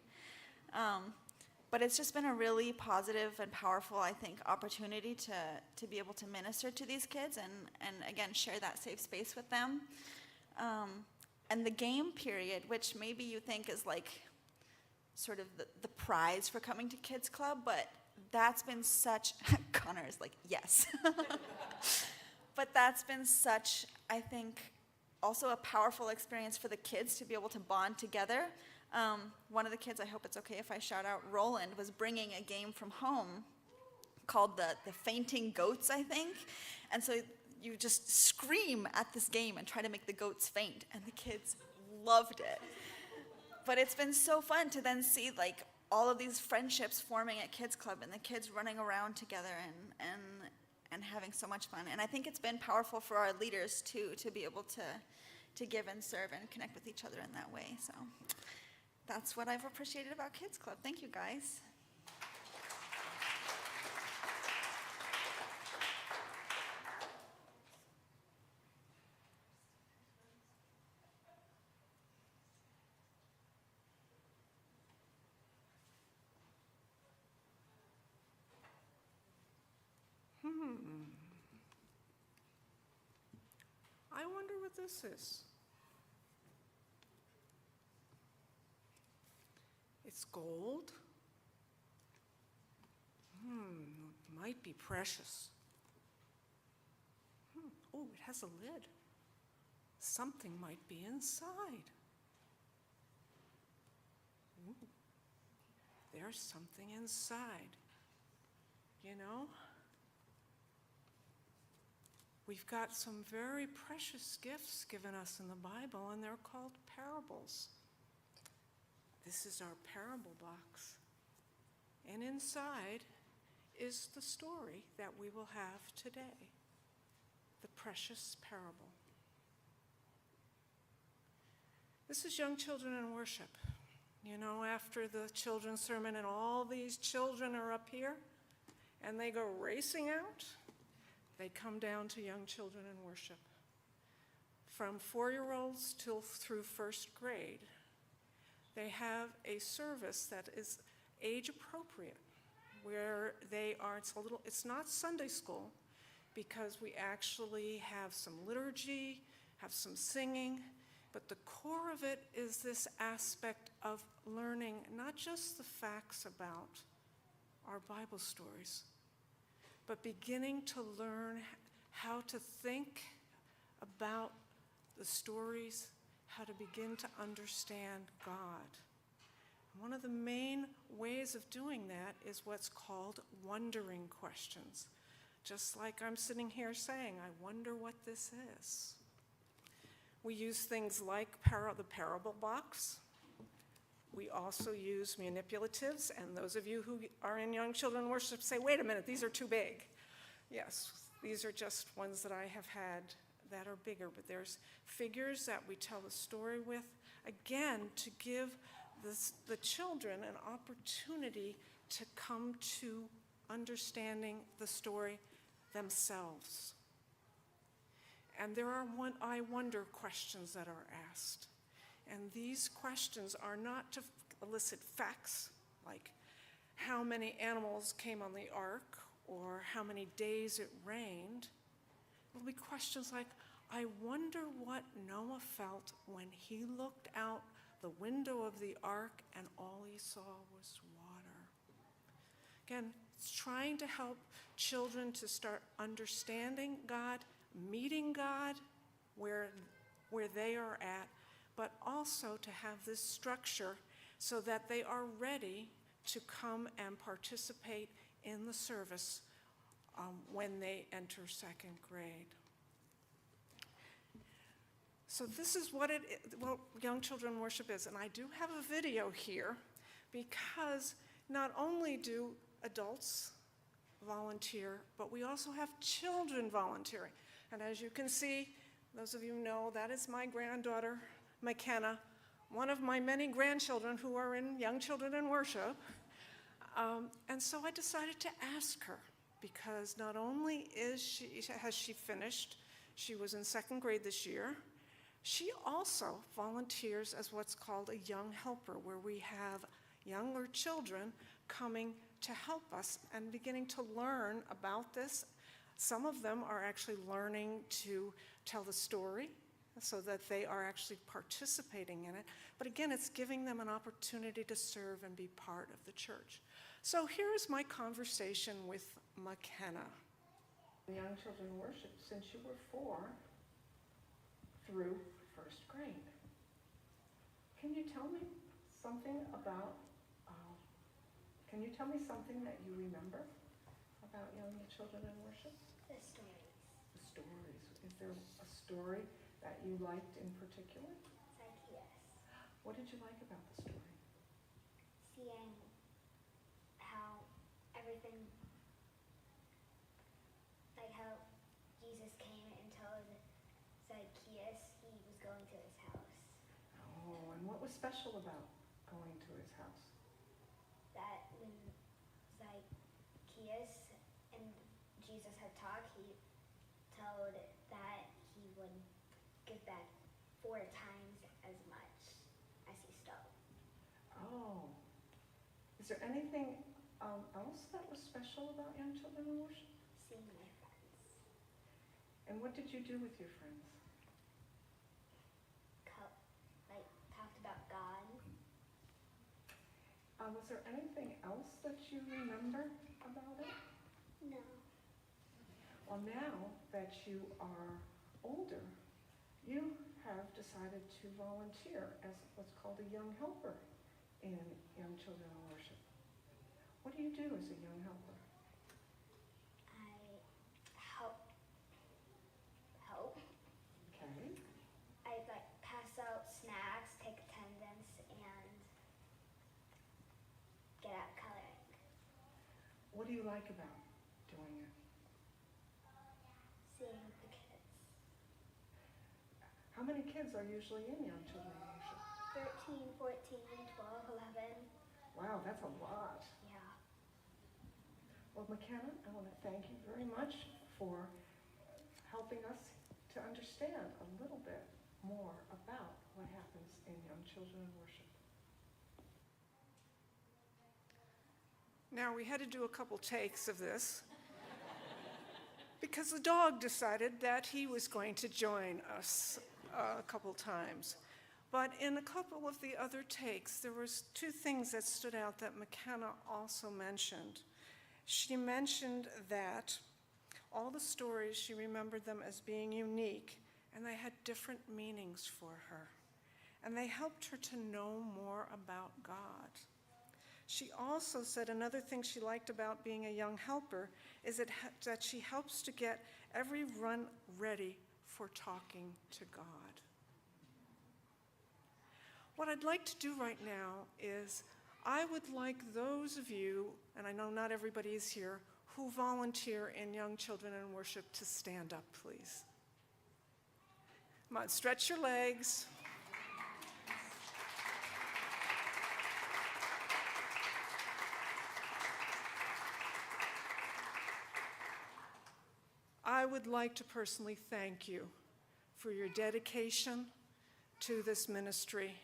But it's just been a really positive and powerful, I think, opportunity to be able to minister to these kids and again, share that safe space with them. And the game period, which maybe you think is like sort of the prize for coming to Kids Club, but that's been such, Connor is like, yes. But that's been such, I think, also a powerful experience for the kids to be able to bond together. One of the kids, I hope it's okay if I shout out, Roland, was bringing a game from home called the Fainting Goats, I think. And so you just scream at this game and try to make the goats faint, and the kids loved it. But it's been so fun to then see like all of these friendships forming at Kids Club and the kids running around together and having so much fun. And I think it's been powerful for our leaders too, to be able to give and serve and connect with each other in that way. So that's what I've appreciated about Kids Club. Thank you, guys. I wonder what this is. It's gold. Might be precious. Oh, it has a lid. Something might be inside. Ooh, there's something inside. We've got some very precious gifts given us in the Bible, and they're called parables. This is our parable box. And inside is the story that we will have today, the precious parable. This is Young Children in Worship. After the children's sermon, and all these children are up here, and they go racing out, they come down to Young Children in Worship. From 4-year-olds through first grade, they have a service that is age appropriate, where it's not Sunday school, because we actually have some liturgy, have some singing, but the core of it is this aspect of learning not just the facts about our Bible stories, but beginning to learn how to think about the stories, how to begin to understand God. One of the main ways of doing that is what's called wondering questions. Just like I'm sitting here saying, I wonder what this is. We use things like the parable box. We also use manipulatives, and those of you who are in Young Children Worship say, wait a minute, these are too big. Yes, these are just ones that I have had that are bigger, but there's figures that we tell the story with, again, to give the children an opportunity to come to understanding the story themselves. And there are I wonder questions that are asked. And these questions are not to elicit facts like how many animals came on the ark or how many days it rained. It will be questions like, I wonder what Noah felt when he looked out the window of the ark and all he saw was water. Again, it's trying to help children to start understanding God, meeting God where they are at, but also to have this structure so that they are ready to come and participate in the service when they enter second grade. So this is what Young Children Worship is. And I do have a video here because not only do adults volunteer, but we also have children volunteering. And as you can see, those of you know, that is my granddaughter, McKenna, one of my many grandchildren who are in Young Children in Worship. And so I decided to ask her, because not only has she finished, she was in second grade this year, she also volunteers as what's called a young helper, where we have younger children coming to help us and beginning to learn about this. Some of them are actually learning to tell the story so that they are actually participating in it. But again, it's giving them an opportunity to serve and be part of the church. So here's my conversation with McKenna. Young Children Worship since you were 4 through first grade. Can you tell me something about, that you remember about Young Children in Worship? The stories. The stories. Is there a story that you liked in particular? Zacchaeus. What did you like about the story? Seeing how everything, like how Jesus came and told Zacchaeus he was going to his house. Oh, and what was special about going to his house? That when Zacchaeus and Jesus had talked, he told that he would give back 4 times as much as he stole. Oh. Is there anything else that was special about Young Children in Worship? Seeing my friends. And what did you do with your friends? Talked about God. Was there anything else that you remember about it? No. Well, now that you are older, you have decided to volunteer as what's called a young helper in Young Children in Worship. What do you do as a young helper? I help. Okay. I pass out snacks, take attendance, and get out coloring. What do you like about doing it? Seeing the kids. How many kids are usually in Young Children in Worship? 13, 14, 12, 11. Wow, that's a lot. Yeah. Well, McKenna, I want to thank you very much for helping us to understand a little bit more about what happens in Young Children in Worship. Now, we had to do a couple takes of this because the dog decided that he was going to join us a couple times. But in a couple of the other takes, there was 2 things that stood out that McKenna also mentioned. She mentioned that all the stories, she remembered them as being unique, and they had different meanings for her. And they helped her to know more about God. She also said another thing she liked about being a young helper is that she helps to get everyone ready for talking to God. What I'd like to do right now is I would like those of you, and I know not everybody is here, who volunteer in Young Children in Worship to stand up, please. Come on, stretch your legs. I would like to personally thank you for your dedication to this ministry,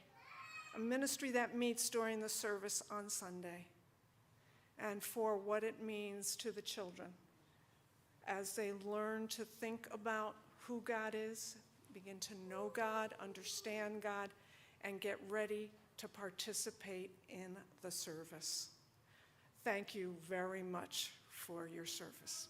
a ministry that meets during the service on Sunday, and for what it means to the children as they learn to think about who God is, begin to know God, understand God, and get ready to participate in the service. Thank you very much for your service.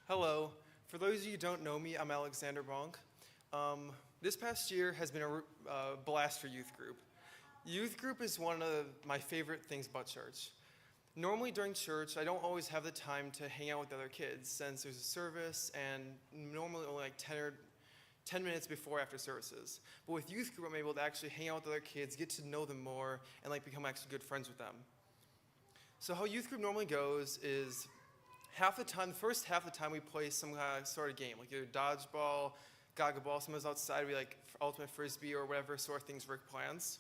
Hello. For those of you who don't know me, I'm Alexander Bonk. This past year has been a blast for youth group. Youth group is one of my favorite things about church. Normally during church, I don't always have the time to hang out with other kids since there's a service and normally only like 10 minutes before after services. But with youth group, I'm able to actually hang out with other kids, get to know them more, and like become actually good friends with them. So how youth group normally goes is the first half of the time we play some sort of game, like either dodgeball, gaga ball, sometimes outside we like ultimate frisbee or whatever sort of things Rick plans.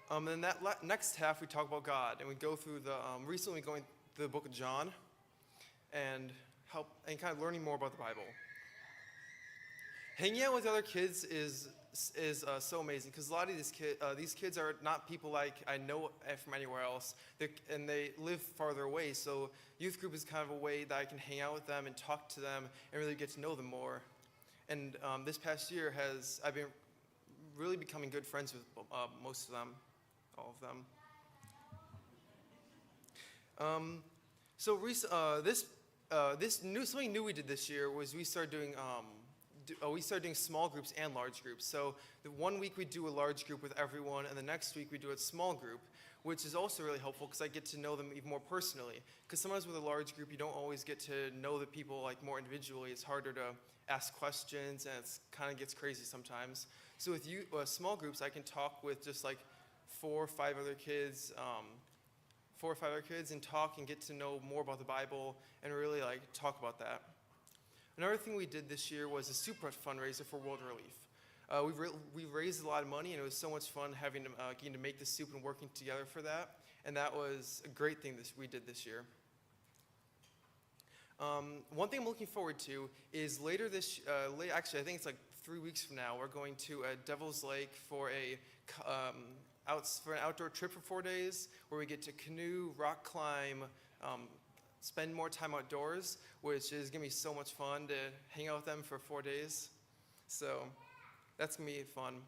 And then that next half we talk about God, and we go through recently going through the book of John and kind of learning more about the Bible. Hanging out with other kids is so amazing because a lot of these kids are not people like I know from anywhere else, and they live farther away. So youth group is kind of a way that I can hang out with them and talk to them and really get to know them more. And this past year I've been really becoming good friends with most of them, all of them. Something new we did this year was we started doing small groups and large groups. So the one week we do a large group with everyone, and the next week we do a small group, which is also really helpful because I get to know them even more personally. Because sometimes with a large group, you don't always get to know the people like more individually. It's harder to ask questions, and it kind of gets crazy sometimes. So with small groups, I can talk with just like 4 or 5 other kids, and talk and get to know more about the Bible and really like talk about that. Another thing we did this year was a soup fundraiser for World Relief. We raised a lot of money, and it was so much fun getting to make the soup and working together for that. And that was a great thing we did this year. One thing I'm looking forward to is later actually I think it's like 3 weeks from now, we're going to Devil's Lake for an outdoor trip for 4 days where we get to canoe, rock climb, spend more time outdoors, which is going to be so much fun to hang out with them for 4 days. So that's going to be fun.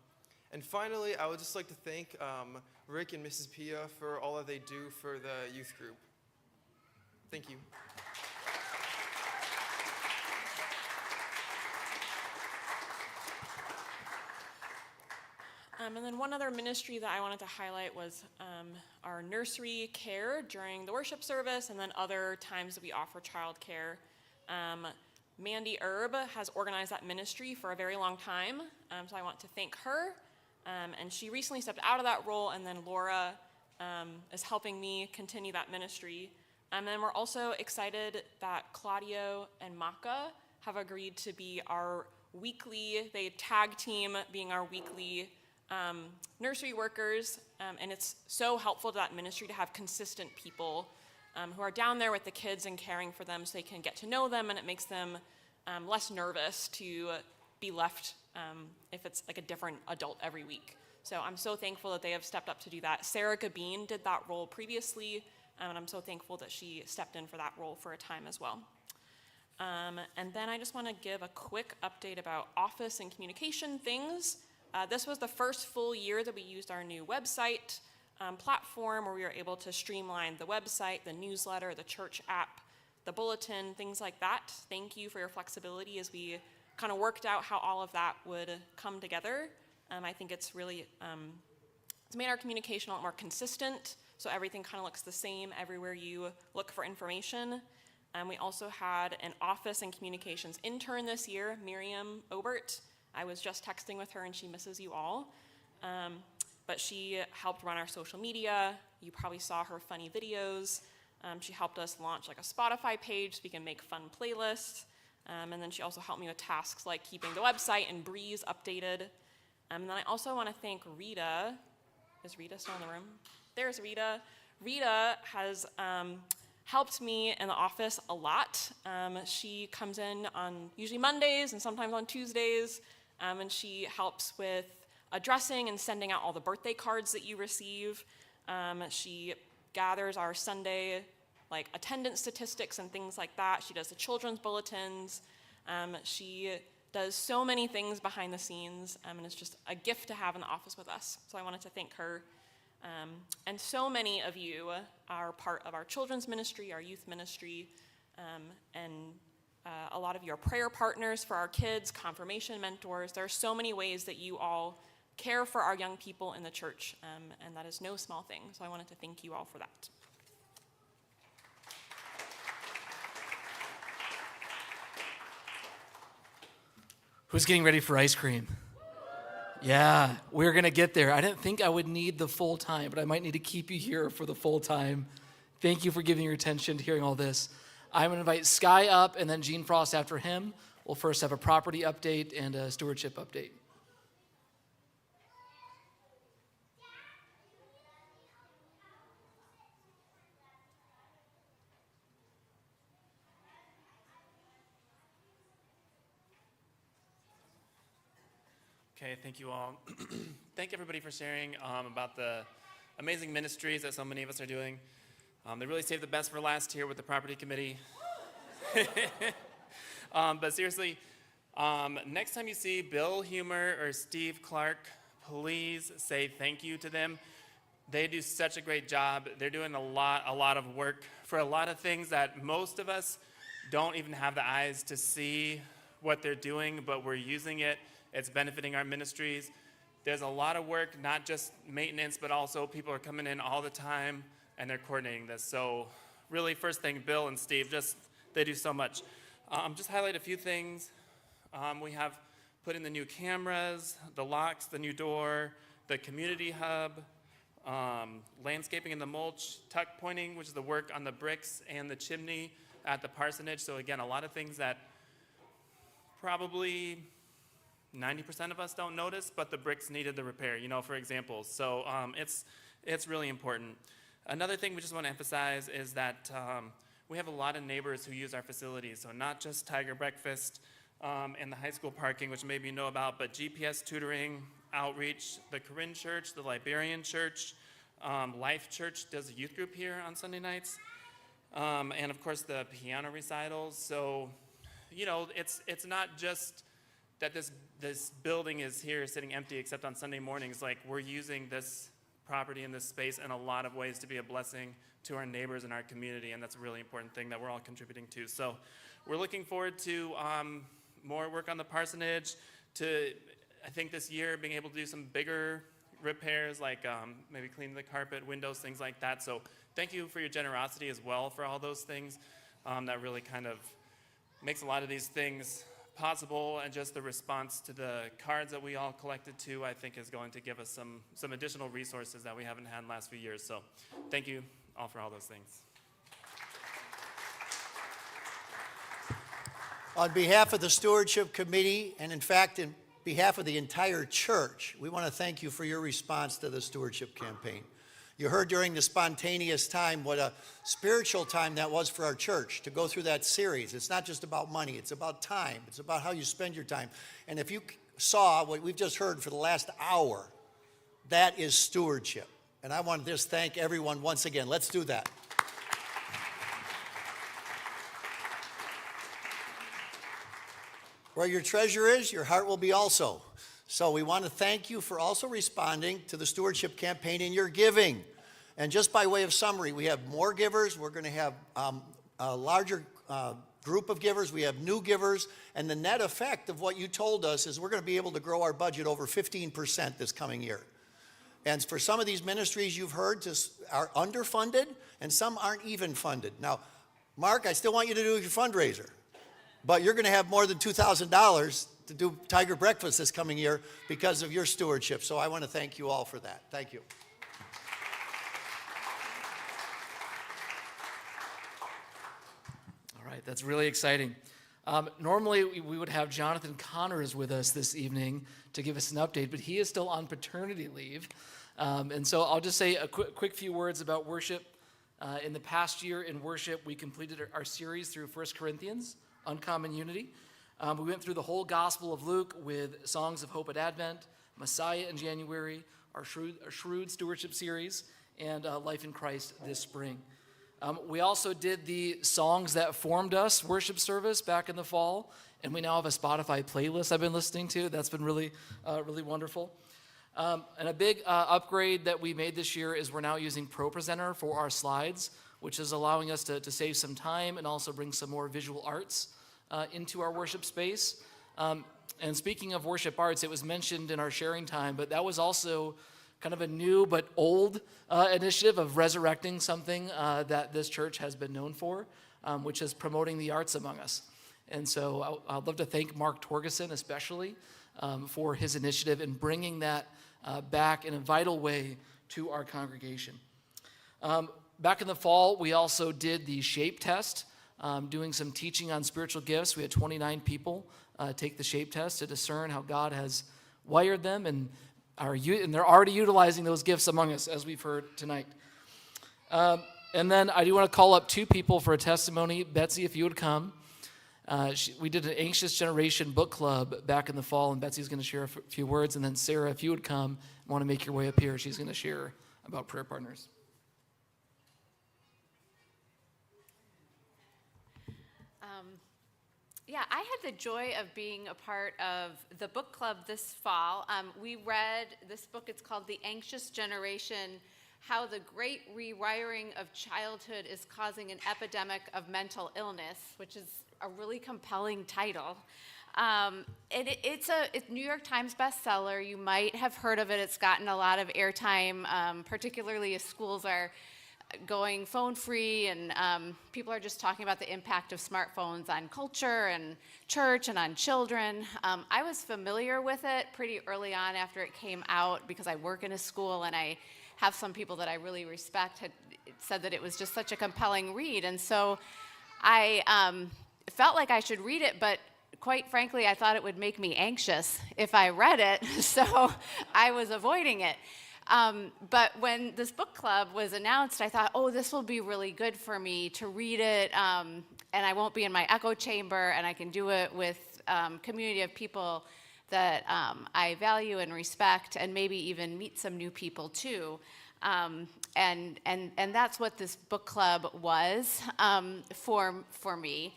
And finally, I would just like to thank Rick and Mrs. Pia for all that they do for the youth group. Thank you. And then one other ministry that I wanted to highlight was our nursery care during the worship service and then other times that we offer childcare. Mandy Erb has organized that ministry for a very long time, so I want to thank her. And she recently stepped out of that role, and then Laura is helping me continue that ministry. And then we're also excited that Claudio and Maka have agreed to be they tag team being our weekly nursery workers, and it's so helpful to that ministry to have consistent people who are down there with the kids and caring for them so they can get to know them, and it makes them less nervous to be left if it's like a different adult every week. So I'm so thankful that they have stepped up to do that. Sarah Gabine did that role previously, and I'm so thankful that she stepped in for that role for a time as well. And then I just want to give a quick update about office and communication things. This was the first full year that we used our new website platform where we were able to streamline the website, the newsletter, the church app, the bulletin, things like that. Thank you for your flexibility as we kind of worked out how all of that would come together. I think it's really, it's made our communication a lot more consistent, so everything kind of looks the same everywhere you look for information. We also had an office and communications intern this year, Miriam Obert. I was just texting with her and she misses you all. But she helped run our social media. You probably saw her funny videos. She helped us launch like a Spotify page so we can make fun playlists. And then she also helped me with tasks like keeping the website and Breeze updated. And then I also want to thank Rita. Is Rita still in the room? There's Rita. Rita has helped me in the office a lot. She comes in on usually Mondays and sometimes on Tuesdays, and she helps with addressing and sending out all the birthday cards that you receive. She gathers our Sunday like attendance statistics and things like that. She does the children's bulletins. She does so many things behind the scenes, and it's just a gift to have in the office with us. So I wanted to thank her. And so many of you are part of our children's ministry, our youth ministry, and a lot of you are prayer partners for our kids, confirmation mentors. There are so many ways that you all care for our young people in the church, and that is no small thing. So I wanted to thank you all for that. Who's getting ready for ice cream? Yeah, we're going to get there. I didn't think I would need the full time, but I might need to keep you here for the full time. Thank you for giving your attention to hearing all this. I'm going to invite Sky up and then Gene Frost after him. We'll first have a property update and a stewardship update. Okay, thank you all. Thank everybody for sharing about the amazing ministries that so many of us are doing. They really saved the best for last here with the property committee. But seriously, next time you see Bill Humer or Steve Clark, please say thank you to them. They do such a great job. They're doing a lot of work for a lot of things that most of us don't even have the eyes to see what they're doing, but we're using it. It's benefiting our ministries. There's a lot of work, not just maintenance, but also people are coming in all the time and they're coordinating this. So really, first thing, Bill and Steve, they do so much. Just highlight a few things. We have put in the new cameras, the locks, the new door, the community hub, landscaping in the mulch, tuck pointing, which is the work on the bricks and the chimney at the parsonage. So again, a lot of things that probably 90% of us don't notice, but the bricks needed the repair, for example. So it's really important. Another thing we just want to emphasize is that we have a lot of neighbors who use our facilities. So not just Tiger Breakfast and the high school parking, which maybe you know about, but GPS tutoring, outreach, the Corinne Church, the Liberian Church, Life Church does a youth group here on Sunday nights, and of course the piano recitals. So, it's not just that this building is here sitting empty except on Sunday mornings. Like, we're using this property and this space in a lot of ways to be a blessing to our neighbors and our community, and that's a really important thing that we're all contributing to. So we're looking forward to more work on the parsonage, to, I think this year, being able to do some bigger repairs, like maybe clean the carpet, windows, things like that. So thank you for your generosity as well for all those things. That really kind of makes a lot of these things possible, and just the response to the cards that we all collected too, I think is going to give us some additional resources that we haven't had in the last few years. So thank you all for all those things. On behalf of the Stewardship Committee, and in fact, in behalf of the entire church, we want to thank you for your response to the Stewardship Campaign. You heard during the spontaneous time what a spiritual time that was for our church to go through that series. It's not just about money, it's about time. It's about how you spend your time. And if you saw what we've just heard for the last hour, that is stewardship. And I want to just thank everyone once again. Let's do that. Where your treasure is, your heart will be also. So we want to thank you for also responding to the Stewardship Campaign in your giving. And just by way of summary, we have more givers. We're going to have a larger group of givers, we have new givers, and the net effect of what you told us is we're going to be able to grow our budget over 15% this coming year. And for some of these ministries you've heard are underfunded, and some aren't even funded. Now, Mark, I still want you to do your fundraiser, but you're going to have more than $2,000 to do Tiger Breakfast this coming year because of your stewardship. So I want to thank you all for that. Thank you. All right, that's really exciting. Normally, we would have Jonathan Connors with us this evening to give us an update, but he is still on paternity leave. And so I'll just say a quick few words about worship. In the past year in worship, we completed our series through 1 Corinthians, Uncommon Unity. We went through the whole Gospel of Luke with Songs of Hope at Advent, Messiah in January, our Shrewd Stewardship series, and Life in Christ this spring. We also did the Songs That Formed Us worship service back in the fall, and we now have a Spotify playlist I've been listening to. That's been really wonderful. And a big upgrade that we made this year is we're now using ProPresenter for our slides, which is allowing us to save some time and also bring some more visual arts into our worship space. And speaking of worship arts, it was mentioned in our sharing time, but that was also kind of a new but old initiative of resurrecting something that this church has been known for, which is promoting the arts among us. And so I'd love to thank Mark Torgeson especially for his initiative in bringing that back in a vital way to our congregation. Back in the fall, we also did the SHAPE test, doing some teaching on spiritual gifts. We had 29 people take the SHAPE test to discern how God has wired them, and they're already utilizing those gifts among us, as we've heard tonight. And then I do want to call up two people for a testimony. Betsy, if you would come. We did an Anxious Generation book club back in the fall, and Betsy's going to share a few words. And then Sarah, if you would come and want to make your way up here, she's going to share about prayer partners. Yeah, I had the joy of being a part of the book club this fall. We read this book. It's called The Anxious Generation, How the Great Rewiring of Childhood is Causing an Epidemic of Mental Illness, which is a really compelling title. It's a New York Times bestseller. You might have heard of it. It's gotten a lot of airtime, particularly as schools are going phone free, and people are just talking about the impact of smartphones on culture and church and on children. I was familiar with it pretty early on after it came out because I work in a school, and I have some people that I really respect had said that it was just such a compelling read. And so I felt like I should read it, but quite frankly, I thought it would make me anxious if I read it, so I was avoiding it. But when this book club was announced, I thought, oh, this will be really good for me to read it, and I won't be in my echo chamber, and I can do it with community of people that I value and respect, and maybe even meet some new people too. And that's what this book club was for me.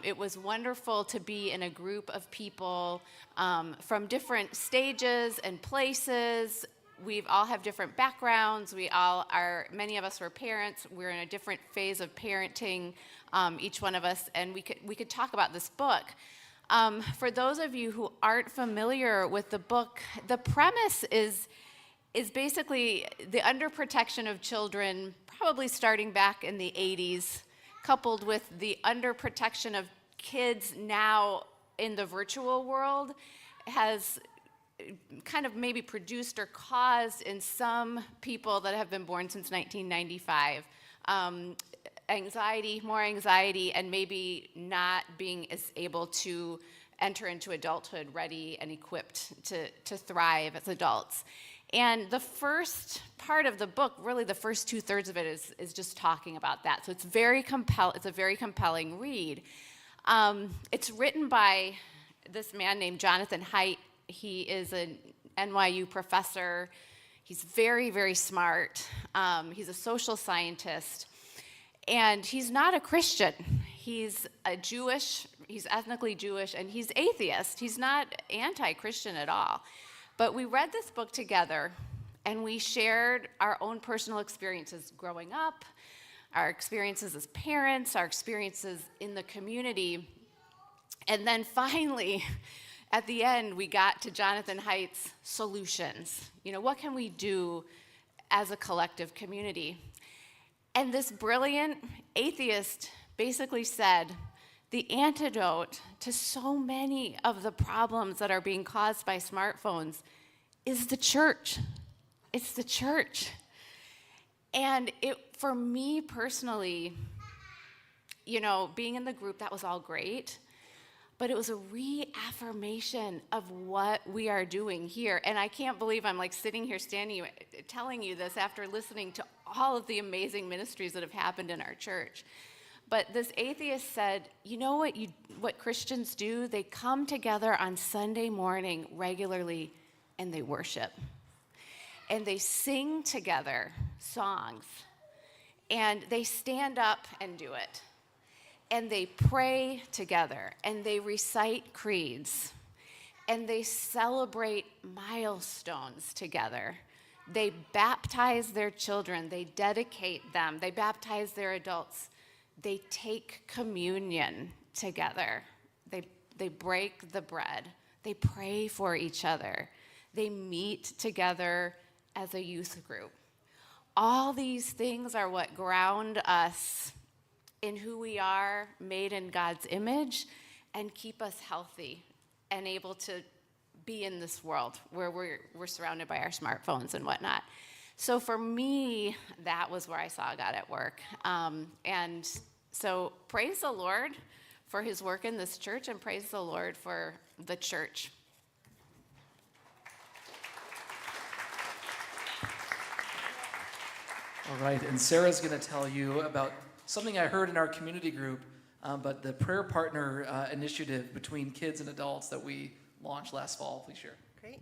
It was wonderful to be in a group of people from different stages and places. We all have different backgrounds. Many of us were parents. We're in a different phase of parenting, each one of us, and we could talk about this book. For those of you who aren't familiar with the book, the premise is basically the underprotection of children, probably starting back in the 80s, coupled with the underprotection of kids now in the virtual world, has kind of maybe produced or caused in some people that have been born since 1995 more anxiety, and maybe not being as able to enter into adulthood ready and equipped to thrive as adults. And the first part of the book, really the first 2/3 of it, is just talking about that. So it's a very compelling read. It's written by this man named Jonathan Haidt. He is an NYU professor. He's very, very smart. He's a social scientist. And he's not a Christian. He's he's ethnically Jewish, and he's atheist. He's not anti-Christian at all. But we read this book together, and we shared our own personal experiences growing up, our experiences as parents, our experiences in the community. And then finally, at the end, we got to Jonathan Haidt's solutions. What can we do as a collective community? And this brilliant atheist basically said, the antidote to so many of the problems that are being caused by smartphones is the church. It's the church. And for me personally, being in the group, that was all great. But it was a reaffirmation of what we are doing here. And I can't believe I'm sitting here telling you this after listening to all of the amazing ministries that have happened in our church. But this atheist said, what Christians do? They come together on Sunday morning regularly and they worship. And they sing together songs. And they stand up and do it. And they pray together. And they recite creeds. And they celebrate milestones together. They baptize their children. They dedicate them. They baptize their adults. They take communion together. They break the bread. They pray for each other. They meet together as a youth group. All these things are what ground us in who we are, made in God's image, and keep us healthy and able to be in this world where we're surrounded by our smartphones and whatnot. So for me, that was where I saw God at work. And so praise the Lord for his work in this church, and praise the Lord for the church. All right, and Sarah's going to tell you about something I heard in our community group, but the Prayer Partner initiative between kids and adults that we launched last fall. Please share. Great.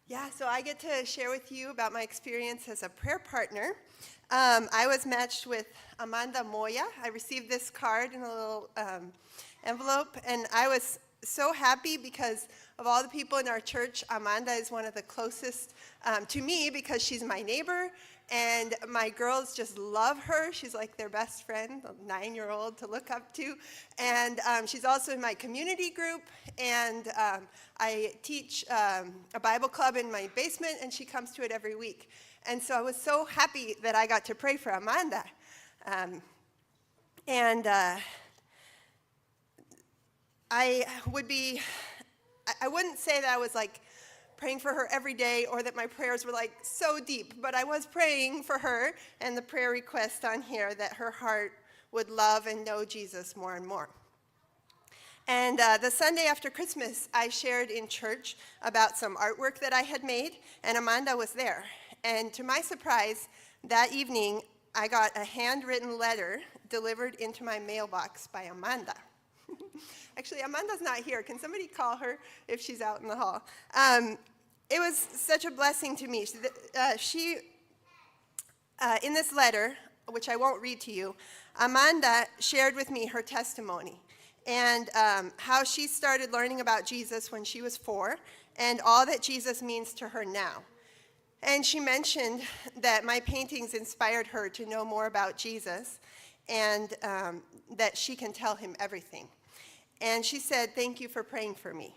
Yeah, so I get to share with you about my experience as a prayer partner. I was matched with Amanda Moya. I received this card in a little envelope, and I was so happy because of all the people in our church. Amanda is one of the closest to me because she's my neighbor, and my girls just love her. She's like their best friend, a 9-year-old to look up to. And she's also in my community group, and I teach a Bible club in my basement, and she comes to it every week. And so I was so happy that I got to pray for Amanda. I wouldn't say that I was praying for her every day or that my prayers were so deep, but I was praying for her and the prayer request on here that her heart would love and know Jesus more and more. And the Sunday after Christmas, I shared in church about some artwork that I had made, and Amanda was there. And to my surprise, that evening, I got a handwritten letter delivered into my mailbox by Amanda. Actually, Amanda's not here. Can somebody call her if she's out in the hall? It was such a blessing to me. She in this letter, which I won't read to you, Amanda shared with me her testimony and how she started learning about Jesus when she was 4 and all that Jesus means to her now. And she mentioned that my paintings inspired her to know more about Jesus and that she can tell him everything. And she said, "Thank you for praying for me."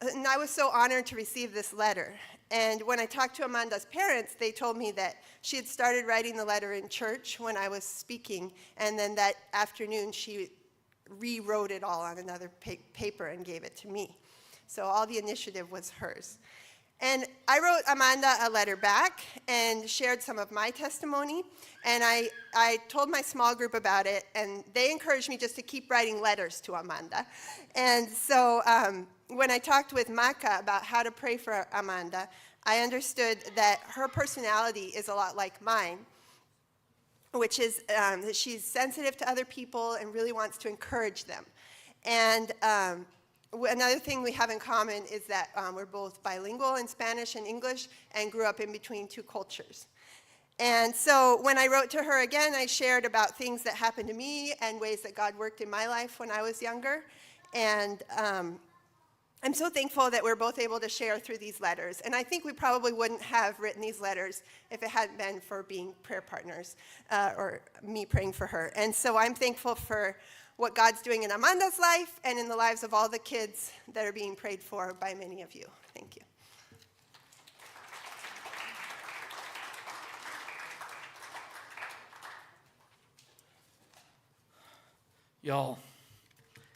And I was so honored to receive this letter. And when I talked to Amanda's parents, they told me that she had started writing the letter in church when I was speaking, and then that afternoon she rewrote it all on another paper and gave it to me. So all the initiative was hers. And I wrote Amanda a letter back and shared some of my testimony. And I told my small group about it, and they encouraged me just to keep writing letters to Amanda. And so when I talked with Maka about how to pray for Amanda, I understood that her personality is a lot like mine, which is that she's sensitive to other people and really wants to encourage them. And another thing we have in common is that we're both bilingual in Spanish and English and grew up in between 2 cultures. And so when I wrote to her again, I shared about things that happened to me and ways that God worked in my life when I was younger. And I'm so thankful that we're both able to share through these letters. And I think we probably wouldn't have written these letters if it hadn't been for being prayer partners or me praying for her. And so I'm thankful for what God's doing in Amanda's life and in the lives of all the kids that are being prayed for by many of you. Thank you. Y'all,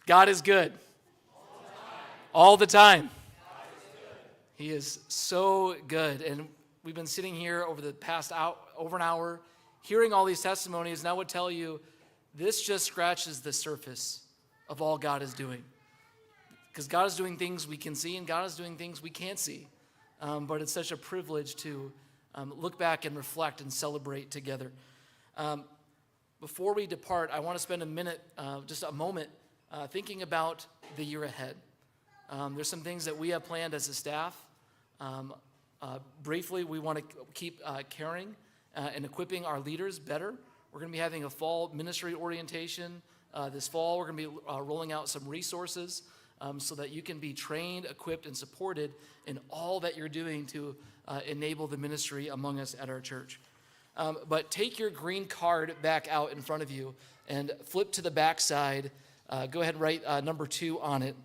God is good. All the time. He is so good. And we've been sitting here over the past over an hour, hearing all these testimonies, and I would tell you, this just scratches the surface of all God is doing. Because God is doing things we can see, and God is doing things we can't see. But it's such a privilege to look back and reflect and celebrate together. Before we depart, I want to spend a minute, just a moment, thinking about the year ahead. There's some things that we have planned as a staff. Briefly, we want to keep caring and equipping our leaders better. We're going to be having a fall ministry orientation this fall. We're going to be rolling out some resources so that you can be trained, equipped, and supported in all that you're doing to enable the ministry among us at our church. But take your green card back out in front of you and flip to the back side. Go ahead and write number 2 on it.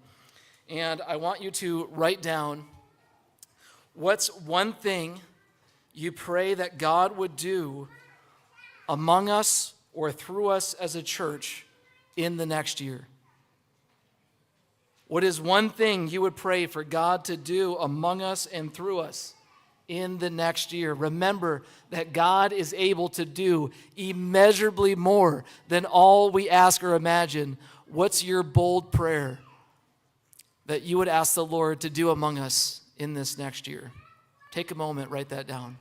And I want you to write down what's one thing you pray that God would do among us or through us as a church in the next year. What is one thing you would pray for God to do among us and through us in the next year? Remember that God is able to do immeasurably more than all we ask or imagine. What's your bold prayer that you would ask the Lord to do among us in this next year? Take a moment, write that down.